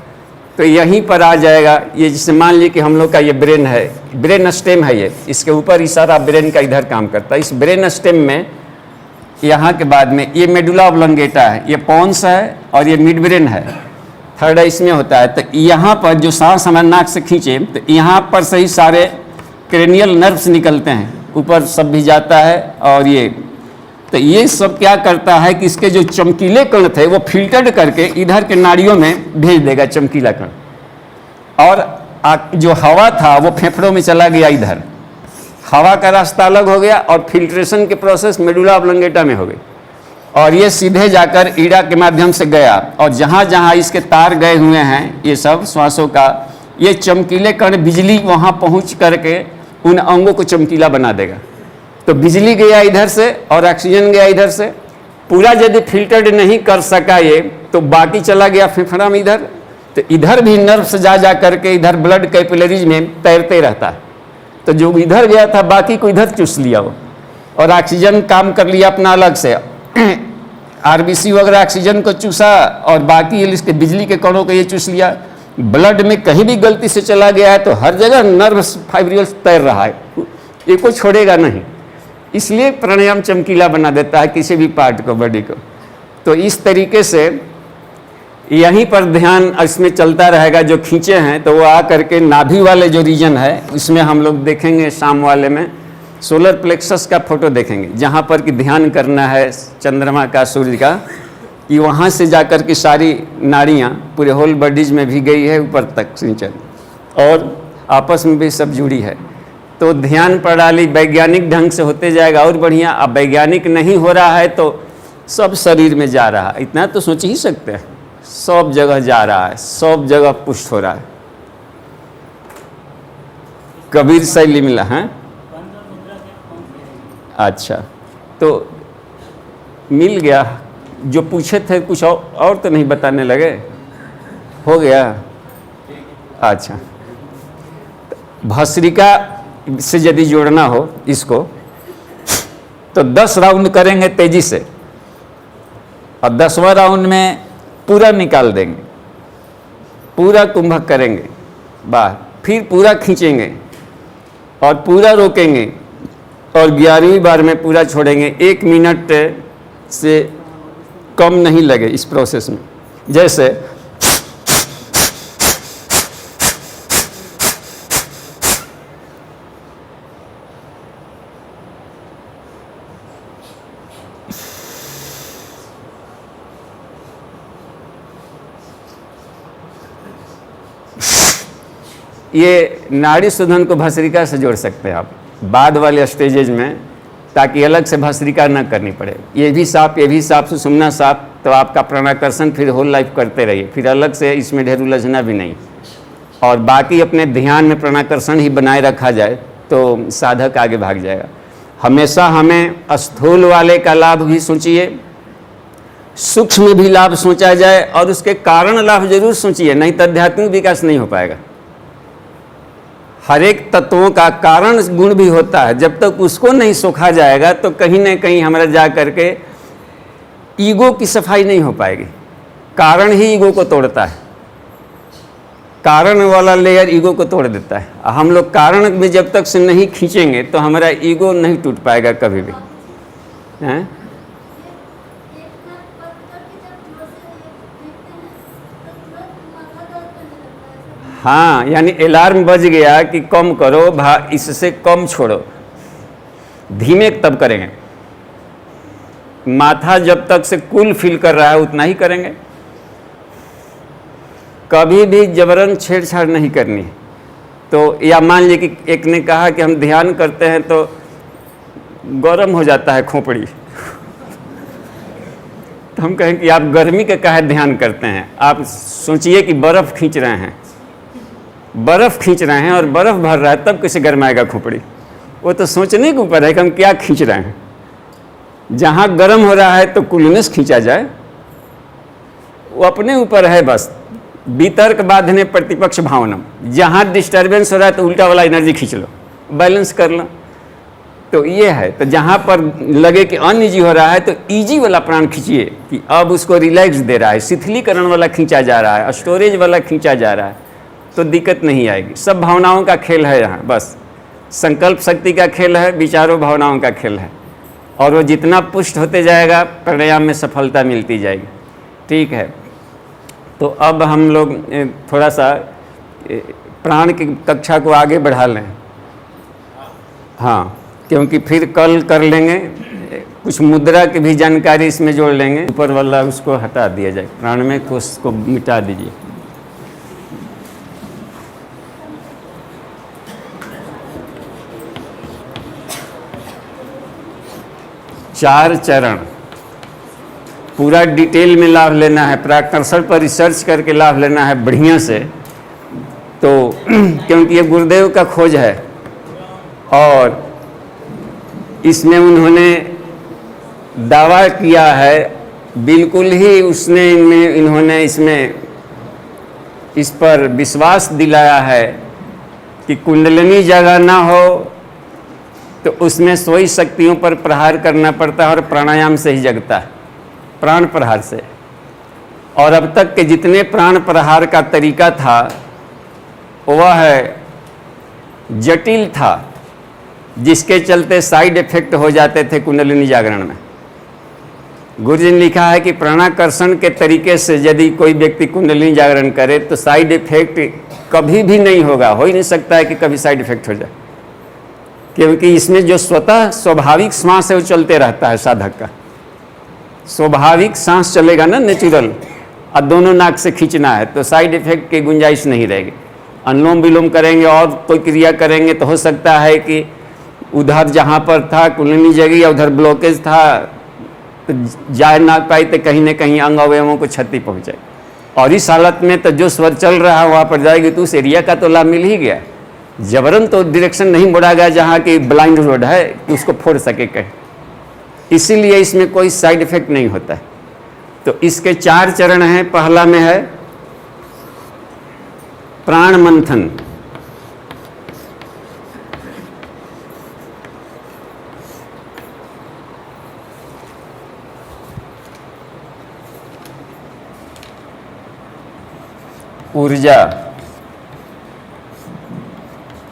तो यहीं पर आ जाएगा। ये जैसे मान लीजिए कि हम लोग का ये ब्रेन है, ब्रेन स्टेम है, ये इसके ऊपर ही सारा ब्रेन का इधर काम करता है। इस ब्रेन स्टेम में यहाँ के बाद में ये मेडुला ऑब्लोंगेटा है, ये पोन्स है और ये मिड ब्रेन है, थर्ड इसमें होता है। तो यहाँ पर जो सांस हमारे नाक से खींचे तो यहाँ पर से ही सारे क्रेनियल नर्व्स निकलते हैं, ऊपर सब भी जाता है। और ये सब क्या करता है कि इसके जो चमकीले कण थे वो फिल्टर्ड करके इधर के नाड़ियों में भेज देगा चमकीला कण, और जो हवा था वो फेफड़ों में चला गया, इधर हवा का रास्ता अलग हो गया और फिल्ट्रेशन के प्रोसेस मेडुला ऑब्लोंगेटा में हो गई, और ये सीधे जाकर ईड़ा के माध्यम से गया। और जहाँ जहाँ इसके तार गए हुए हैं ये सब श्वासों का, ये चमकीले कण बिजली वहाँ पहुँच करके उन अंगों को चमकीला बना देगा। तो बिजली गया इधर से और ऑक्सीजन गया इधर से, पूरा यदि फिल्टर्ड नहीं कर सका ये तो बाकी चला गया फेफड़ा में इधर, तो इधर भी नर्व्स जा करके इधर ब्लड कैपिलरीज में तैरते रहता है। तो जो इधर गया था बाकी को इधर चूस लिया वो, और ऑक्सीजन काम कर लिया अपना अलग से, आरबीसी वगैरह ऑक्सीजन को चूसा और बाकी इसके बिजली के कणों को ये चूस लिया। ब्लड में कहीं भी गलती से चला गया है तो हर जगह नर्व्स फाइब्रिल्स तैर रहा है, ये को छोड़ेगा नहीं। इसलिए प्राणायाम चमकीला बना देता है किसी भी पार्ट को, बॉडी को। तो इस तरीके से यहीं पर ध्यान इसमें चलता रहेगा। जो खींचे हैं तो वो आ करके नाभि वाले जो रीजन है इसमें हम लोग देखेंगे, शाम वाले में सोलर प्लेक्सस का फोटो देखेंगे, जहाँ पर कि ध्यान करना है चंद्रमा का, सूर्य का, कि वहाँ से जाकर के सारी नाड़ियाँ पूरे होल बॉडीज में भी गई है ऊपर तक सिंचन, और आपस में भी सब जुड़ी है। तो ध्यान प्रणाली वैज्ञानिक ढंग से होते जाएगा और बढ़िया। अब वैज्ञानिक नहीं हो रहा है तो सब शरीर में जा रहा है, इतना तो सोच ही सकते हैं, सब जगह जा रहा है, सब जगह पुष्ट हो रहा है। कबीर शैली मिला है। अच्छा, तो मिल गया। जो पूछे थे कुछ और तो नहीं बताने लगे, हो गया। अच्छा, भस्त्रिका से यदि जोड़ना हो इसको तो 10 राउंड करेंगे तेजी से, और 10वां राउंड में पूरा निकाल देंगे, पूरा कुंभक करेंगे बाहर, फिर पूरा खींचेंगे और पूरा रोकेंगे, और 11वीं बार में पूरा छोड़ेंगे। 1 मिनट से कम नहीं लगे इस प्रोसेस में। जैसे ये नाड़ी शोधन को भस्त्रिका से जोड़ सकते हैं आप बाद वाले स्टेजेज में, ताकि अलग से भस्त्रिका न करनी पड़े। ये भी सांप सुषुम्ना सांप, तो आपका प्राणाकर्षण फिर होल लाइफ करते रहिए, फिर अलग से इसमें ढेर उलझना भी नहीं। और बाकी अपने ध्यान में प्राणाकर्षण ही बनाए रखा जाए तो साधक आगे भाग जाएगा। हमेशा हमें स्थूल वाले का लाभ भी सोचिए, सूक्ष्म भी लाभ सोचा जाए, और उसके कारण लाभ जरूर सोचिए, नहीं तो आध्यात्मिक विकास नहीं हो पाएगा। हर एक तत्वों का कारण गुण भी होता है, जब तक उसको नहीं सोखा जाएगा तो कहीं ना कहीं हमारा जा करके ईगो की सफाई नहीं हो पाएगी। कारण ही ईगो को तोड़ता है, कारण वाला लेयर ईगो को तोड़ देता है। हम लोग कारण में जब तक से नहीं खींचेंगे तो हमारा ईगो नहीं टूट पाएगा कभी भी, हैं? हाँ, यानी अलार्म बज गया कि कम करो, इससे कम छोड़ो, धीमे तब करेंगे। माथा जब तक से कूल फील कर रहा है उतना ही करेंगे, कभी भी जबरन छेड़छाड़ नहीं करनी। तो या मान लीजिए कि एक ने कहा कि हम ध्यान करते हैं तो गर्म हो जाता है खोपड़ी, तो हम कहें कि आप गर्मी के काहे ध्यान करते हैं। आप सोचिए कि बर्फ़ खींच रहे हैं, बर्फ़ खींच रहे हैं और बर्फ़ भर रहा है, तब कैसे गर्माएगा खोपड़ी। वो तो सोचने के ऊपर है कि हम क्या खींच रहे हैं। जहाँ गर्म हो रहा है तो कूलनेस खींचा जाए, वो अपने ऊपर है बस। वितर्क बाधने प्रतिपक्ष भावना, जहाँ डिस्टर्बेंस हो रहा है तो उल्टा वाला एनर्जी खींच लो, बैलेंस कर लो। तो ये है। तो जहाँ पर लगे कि अनइजी हो रहा है तो इजी वाला प्राण खींचिए कि अब उसको रिलैक्स दे रहा है, शिथिलीकरण वाला खींचा जा रहा है, स्टोरेज वाला खींचा जा रहा है, तो दिक्कत नहीं आएगी। सब भावनाओं का खेल है यहाँ, बस संकल्प शक्ति का खेल है, विचारों भावनाओं का खेल है, और वो जितना पुष्ट होते जाएगा प्राणायाम में सफलता मिलती जाएगी। ठीक है, तो अब हम लोग थोड़ा सा प्राण की कक्षा को आगे बढ़ा लें। हाँ, क्योंकि फिर कल कर लेंगे, कुछ मुद्रा की भी जानकारी इसमें जोड़ लेंगे। ऊपर वाला उसको हटा दिया जाए, प्राण में कोष को मिटा दीजिए। चार चरण पूरा डिटेल में लाभ लेना है, प्राकर्षण पर रिसर्च करके लाभ लेना है बढ़िया से। तो क्योंकि ये गुरुदेव का खोज है और इसमें उन्होंने दावा किया है, बिल्कुल ही उसने इन्होंने इसमें इस पर विश्वास दिलाया है कि कुंडलिनी जगह ना हो तो उसमें सोई शक्तियों पर प्रहार करना पड़ता है और प्राणायाम से ही जगता है, प्राण प्रहार से। और अब तक के जितने प्राण प्रहार का तरीका था वह जटिल था, जिसके चलते साइड इफेक्ट हो जाते थे कुंडलिनी जागरण में। गुरुजी ने लिखा है कि प्राणाकर्षण के तरीके से यदि कोई व्यक्ति कुंडलिनी जागरण करे तो साइड इफेक्ट कभी भी नहीं होगा, हो ही नहीं सकता है कि कभी साइड इफेक्ट हो जाए, क्योंकि इसमें जो स्वतः स्वाभाविक श्वास है वो चलते रहता है। साधक का स्वाभाविक सांस चलेगा ना, नेचुरल, और दोनों नाक से खींचना है तो साइड इफेक्ट की गुंजाइश नहीं रहेगी। अनुलोम विलोम करेंगे और कोई क्रिया करेंगे तो हो सकता है कि उधर जहाँ पर था कुंडलिनी जगी या उधर ब्लॉकेज था तो जा ना पाई तो कहीं ना कहीं अंग अवयवों को क्षति पहुँचाए। और इस हालत में तो जो स्वर चल रहा है वहाँ पर जाएगी तो उस एरिया का तो लाभ मिल ही गया। जबरन तो डायरेक्शन नहीं मोड़ा गया जहाँ की ब्लाइंड रोड है कि उसको फोड़ सके कहीं, इसीलिए इसमें कोई साइड इफेक्ट नहीं होता है। तो इसके चार चरण हैं। पहला में है प्राण मंथन।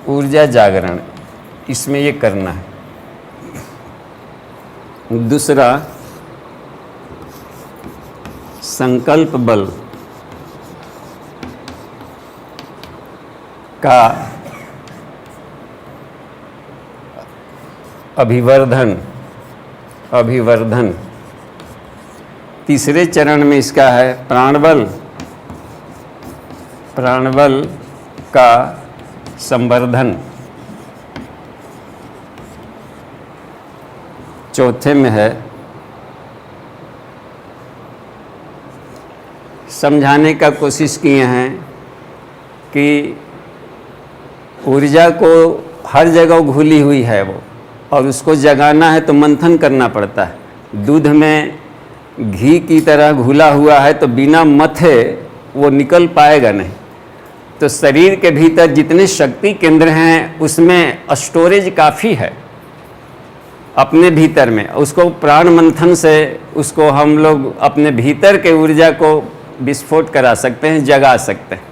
ऊर्जा जागरण, इसमें ये करना है। दूसरा संकल्प बल का अभिवर्धन। तीसरे चरण में इसका है प्राणबल का संवर्धन। चौथे में है समझाने का कोशिश किए हैं कि ऊर्जा को हर जगह घुली हुई है वो, और उसको जगाना है तो मंथन करना पड़ता है। दूध में घी की तरह घुला हुआ है तो बिना मथे वो निकल पाएगा नहीं। तो शरीर के भीतर जितने शक्ति केंद्र हैं उसमें स्टोरेज काफ़ी है अपने भीतर में। उसको प्राण मंथन से उसको हम लोग अपने भीतर के ऊर्जा को विस्फोट करा सकते हैं, जगा सकते हैं।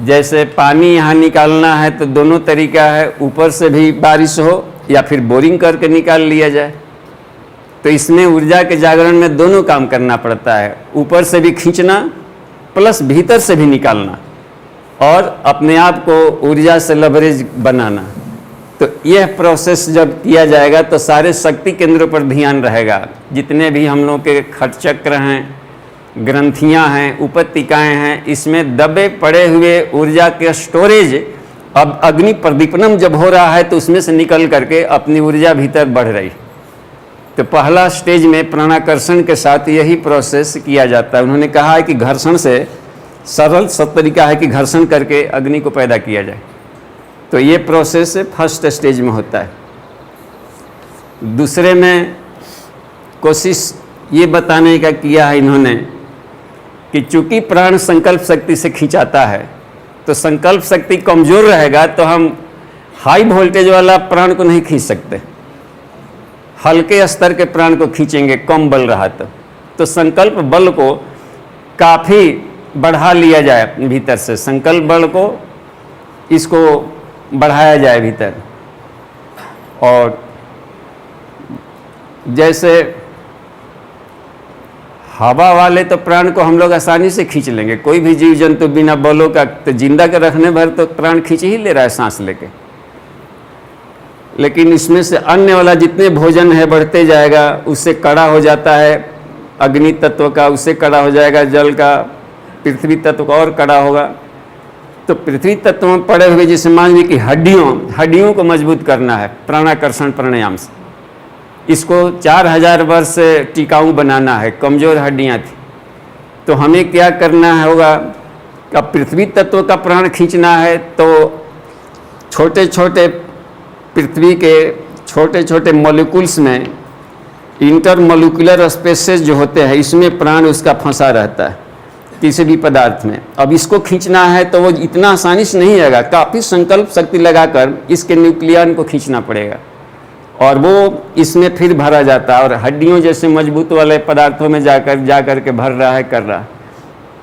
जैसे पानी यहाँ निकालना है तो दोनों तरीका है, ऊपर से भी बारिश हो या फिर बोरिंग करके निकाल लिया जाए। तो इसमें ऊर्जा के जागरण में दोनों काम करना पड़ता है, ऊपर से भी खींचना प्लस भीतर से भी निकालना और अपने आप को ऊर्जा से लवरेज बनाना। तो यह प्रोसेस जब किया जाएगा तो सारे शक्ति केंद्रों पर ध्यान रहेगा। जितने भी हम लोग के खट चक्र हैं, ग्रंथियां हैं, उपत्तिकाएं हैं, इसमें दबे पड़े हुए ऊर्जा के स्टोरेज अब अग्नि प्रदीपनम जब हो रहा है तो उसमें से निकल करके अपनी ऊर्जा भीतर बढ़ रही। तो पहला स्टेज में प्राणाकर्षण के साथ यही प्रोसेस किया जाता है। उन्होंने कहा है कि घर्षण से सरल तरीका है कि घर्षण करके अग्नि को पैदा किया जाए। तो ये प्रोसेस फर्स्ट स्टेज में होता है। दूसरे में कोशिश ये बताने का किया है इन्होंने कि चूंकि प्राण संकल्प शक्ति से खिंचाता है तो संकल्प शक्ति कमज़ोर रहेगा तो हम हाई वोल्टेज वाला प्राण को नहीं खींच सकते, हल्के स्तर के प्राण को खींचेंगे कम बल रहा तो संकल्प बल को काफ़ी बढ़ा लिया जाए भीतर से, संकल्प बल को इसको बढ़ाया जाए भीतर। और जैसे हवा वाले तो प्राण को हम लोग आसानी से खींच लेंगे, कोई भी जीव जंतु बिना बलों का तो जिंदा के रखने भर तो प्राण खींच ही ले रहा है सांस लेके। लेकिन इसमें से अन्य वाला जितने भोजन है बढ़ते जाएगा, उससे कड़ा हो जाता है अग्नि तत्व का, उससे कड़ा हो जाएगा जल का, पृथ्वी तत्व का और कड़ा होगा। तो पृथ्वी तत्व में पड़े हुए जैसे मान लीजिए कि हड्डियों को मजबूत करना है प्राणाकर्षण प्राणायाम से, इसको 4000 वर्ष टिकाऊ बनाना है, कमज़ोर हड्डियां थी। तो हमें क्या करना होगा, अब पृथ्वी तत्व का प्राण खींचना है तो छोटे छोटे पृथ्वी के छोटे छोटे मॉलिक्यूल्स में इंटरमोलिकुलर स्पेसेस जो होते हैं, इसमें प्राण उसका फंसा रहता है किसी भी पदार्थ में। अब इसको खींचना है तो वो इतना आसानी से नहीं आएगा, काफ़ी संकल्प शक्ति लगाकर इसके न्यूक्लियन को खींचना पड़ेगा और वो इसमें फिर भरा जाता है। और हड्डियों जैसे मजबूत वाले पदार्थों में जाकर के भर रहा है, कर रहा है।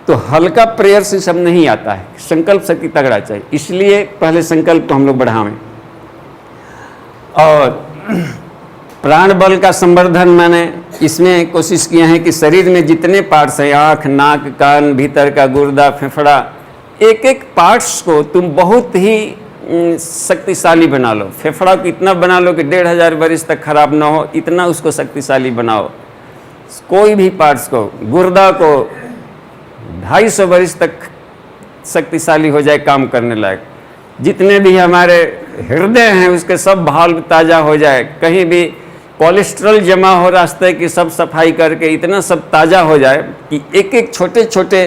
तो हल्का प्रेयर से सब नहीं आता है, संकल्प शक्ति तगड़ा चाहिए। इसलिए पहले संकल्प को हम लोग बढ़ावें। और प्राण बल का संवर्धन मैंने इसमें कोशिश किया है कि शरीर में जितने पार्ट्स हैं, आँख, नाक, कान, भीतर का गुर्दा, फेफड़ा, एक एक पार्ट्स को तुम बहुत ही शक्तिशाली बना लो। फेफड़ा को इतना बना लो कि 1500 वर्ष तक खराब ना हो, इतना उसको शक्तिशाली बनाओ। कोई भी पार्ट्स को, गुर्दा को 250 वर्ष तक शक्तिशाली हो जाए, काम करने लायक। जितने भी हमारे हृदय हैं उसके सब भाल्व ताज़ा हो जाए, कहीं भी कोलेस्ट्रॉल जमा हो रास्ते की सब सफाई करके इतना सब ताज़ा हो जाए कि एक एक छोटे छोटे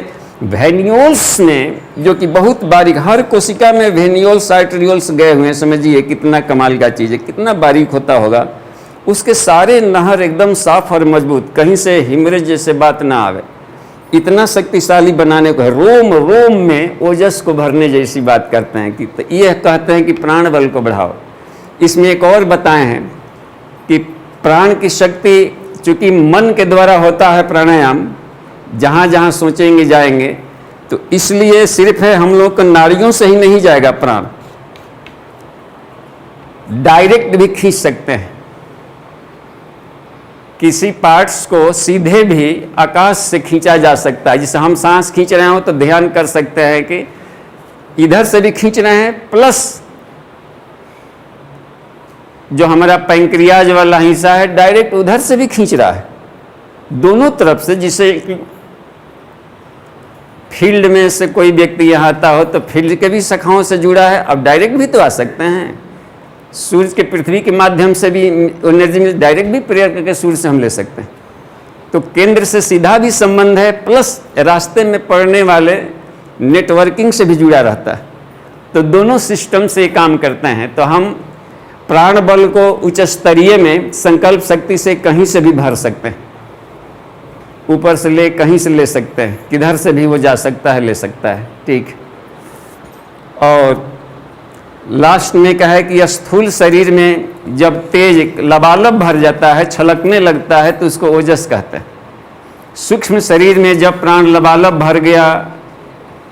वेन्यूल्स में, जो कि बहुत बारीक, हर कोशिका में वेन्यूल्स आर्टेरियोल्स गए हुए हैं, समझिए कितना कमाल का चीज़ है, कितना बारीक होता होगा। उसके सारे नहर एकदम साफ और मजबूत, कहीं से हिमरेज जैसे बात ना आवे, इतना शक्तिशाली बनाने को है। रोम रोम में ओजस को भरने जैसी बात करते हैं कि तो ये कहते हैं कि प्राण बल को बढ़ाओ। इसमें एक और बताए हैं कि प्राण की शक्ति चूँकि मन के द्वारा होता है प्राणायाम, जहाँ जहाँ सोचेंगे जाएंगे, तो इसलिए सिर्फ है हम लोग को नाड़ियों से ही नहीं जाएगा प्राण, डायरेक्ट भी खींच सकते हैं। किसी पार्ट्स को सीधे भी आकाश से खींचा जा सकता है। जैसे हम सांस खींच रहे हो तो ध्यान कर सकते हैं कि इधर से भी खींच रहे हैं, प्लस जो हमारा पैंक्रियाज वाला हिस्सा है डायरेक्ट उधर से भी खींच रहा है, दोनों तरफ से। जिसे फील्ड में से कोई व्यक्ति यहाँ आता हो तो फील्ड के भी शाखाओं से जुड़ा है, अब डायरेक्ट भी तो आ सकते हैं। सूर्य के पृथ्वी के माध्यम से भी एनर्जी में डायरेक्ट भी प्रेयर करके सूर्य से हम ले सकते हैं। तो केंद्र से सीधा भी संबंध है, प्लस रास्ते में पड़ने वाले नेटवर्किंग से भी जुड़ा रहता है। तो दोनों सिस्टम से काम करते हैं। तो हम प्राण बल को उच्च स्तरीय में संकल्प शक्ति से कहीं से भी भर सकते हैं, ऊपर से ले कहीं से ले सकते हैं, किधर से भी वो जा सकता है, ले सकता है, ठीक। और लास्ट में क्या है कि स्थूल शरीर में जब तेज लबालब भर जाता है, छलकने लगता है, तो उसको ओजस कहते हैं। सूक्ष्म शरीर में जब प्राण लबालब भर गया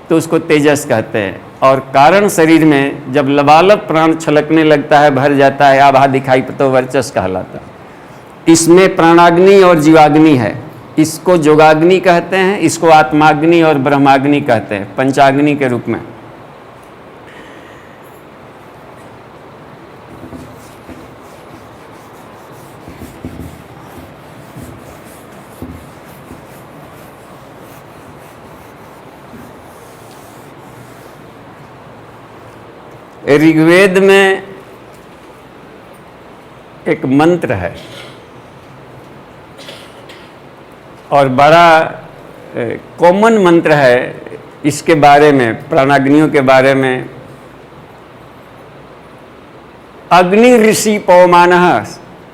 तो उसको तेजस कहते हैं। और कारण शरीर में जब लबालब प्राण छलकने लगता है, भर जाता है, आभा दिखाई तो वर्चस कहलाता है। इसमें प्राणाग्नि और जीवाग्नि है। इसको जोगाग्नि कहते हैं, इसको आत्माग्नि और ब्रह्माग्नि कहते हैं, पंचाग्नि के रूप में। ऋग्वेद में एक मंत्र है और बड़ा कॉमन मंत्र है इसके बारे में, प्राणाग्नियों के बारे में। अग्नि ऋषि पवमानः,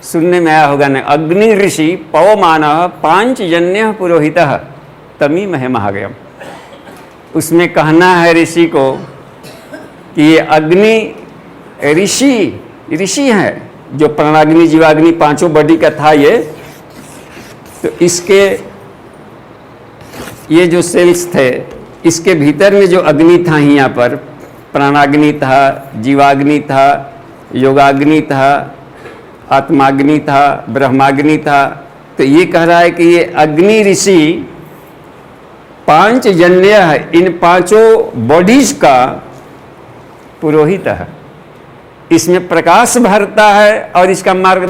सुनने में आया होगा ना, अग्नि ऋषि पवमानः पांचजन्य पुरोहितः तमी महे महागयम। उसमें कहना है ऋषि को कि ये अग्नि ऋषि हैं जो प्राणाग्नि जीवाग्नि पांचों बॉडी का था ये। तो इसके ये जो सेल्स थे इसके भीतर में जो अग्नि था यहाँ पर प्राणाग्नि था, जीवाग्नि था, योगाग्नि था, आत्माग्नि था, ब्रह्माग्नि था। तो ये कह रहा है कि ये अग्नि ऋषि पांचजन्य है, इन पांचों बॉडीज का पुरोहित है। इसमें प्रकाश भरता है और इसका मार्ग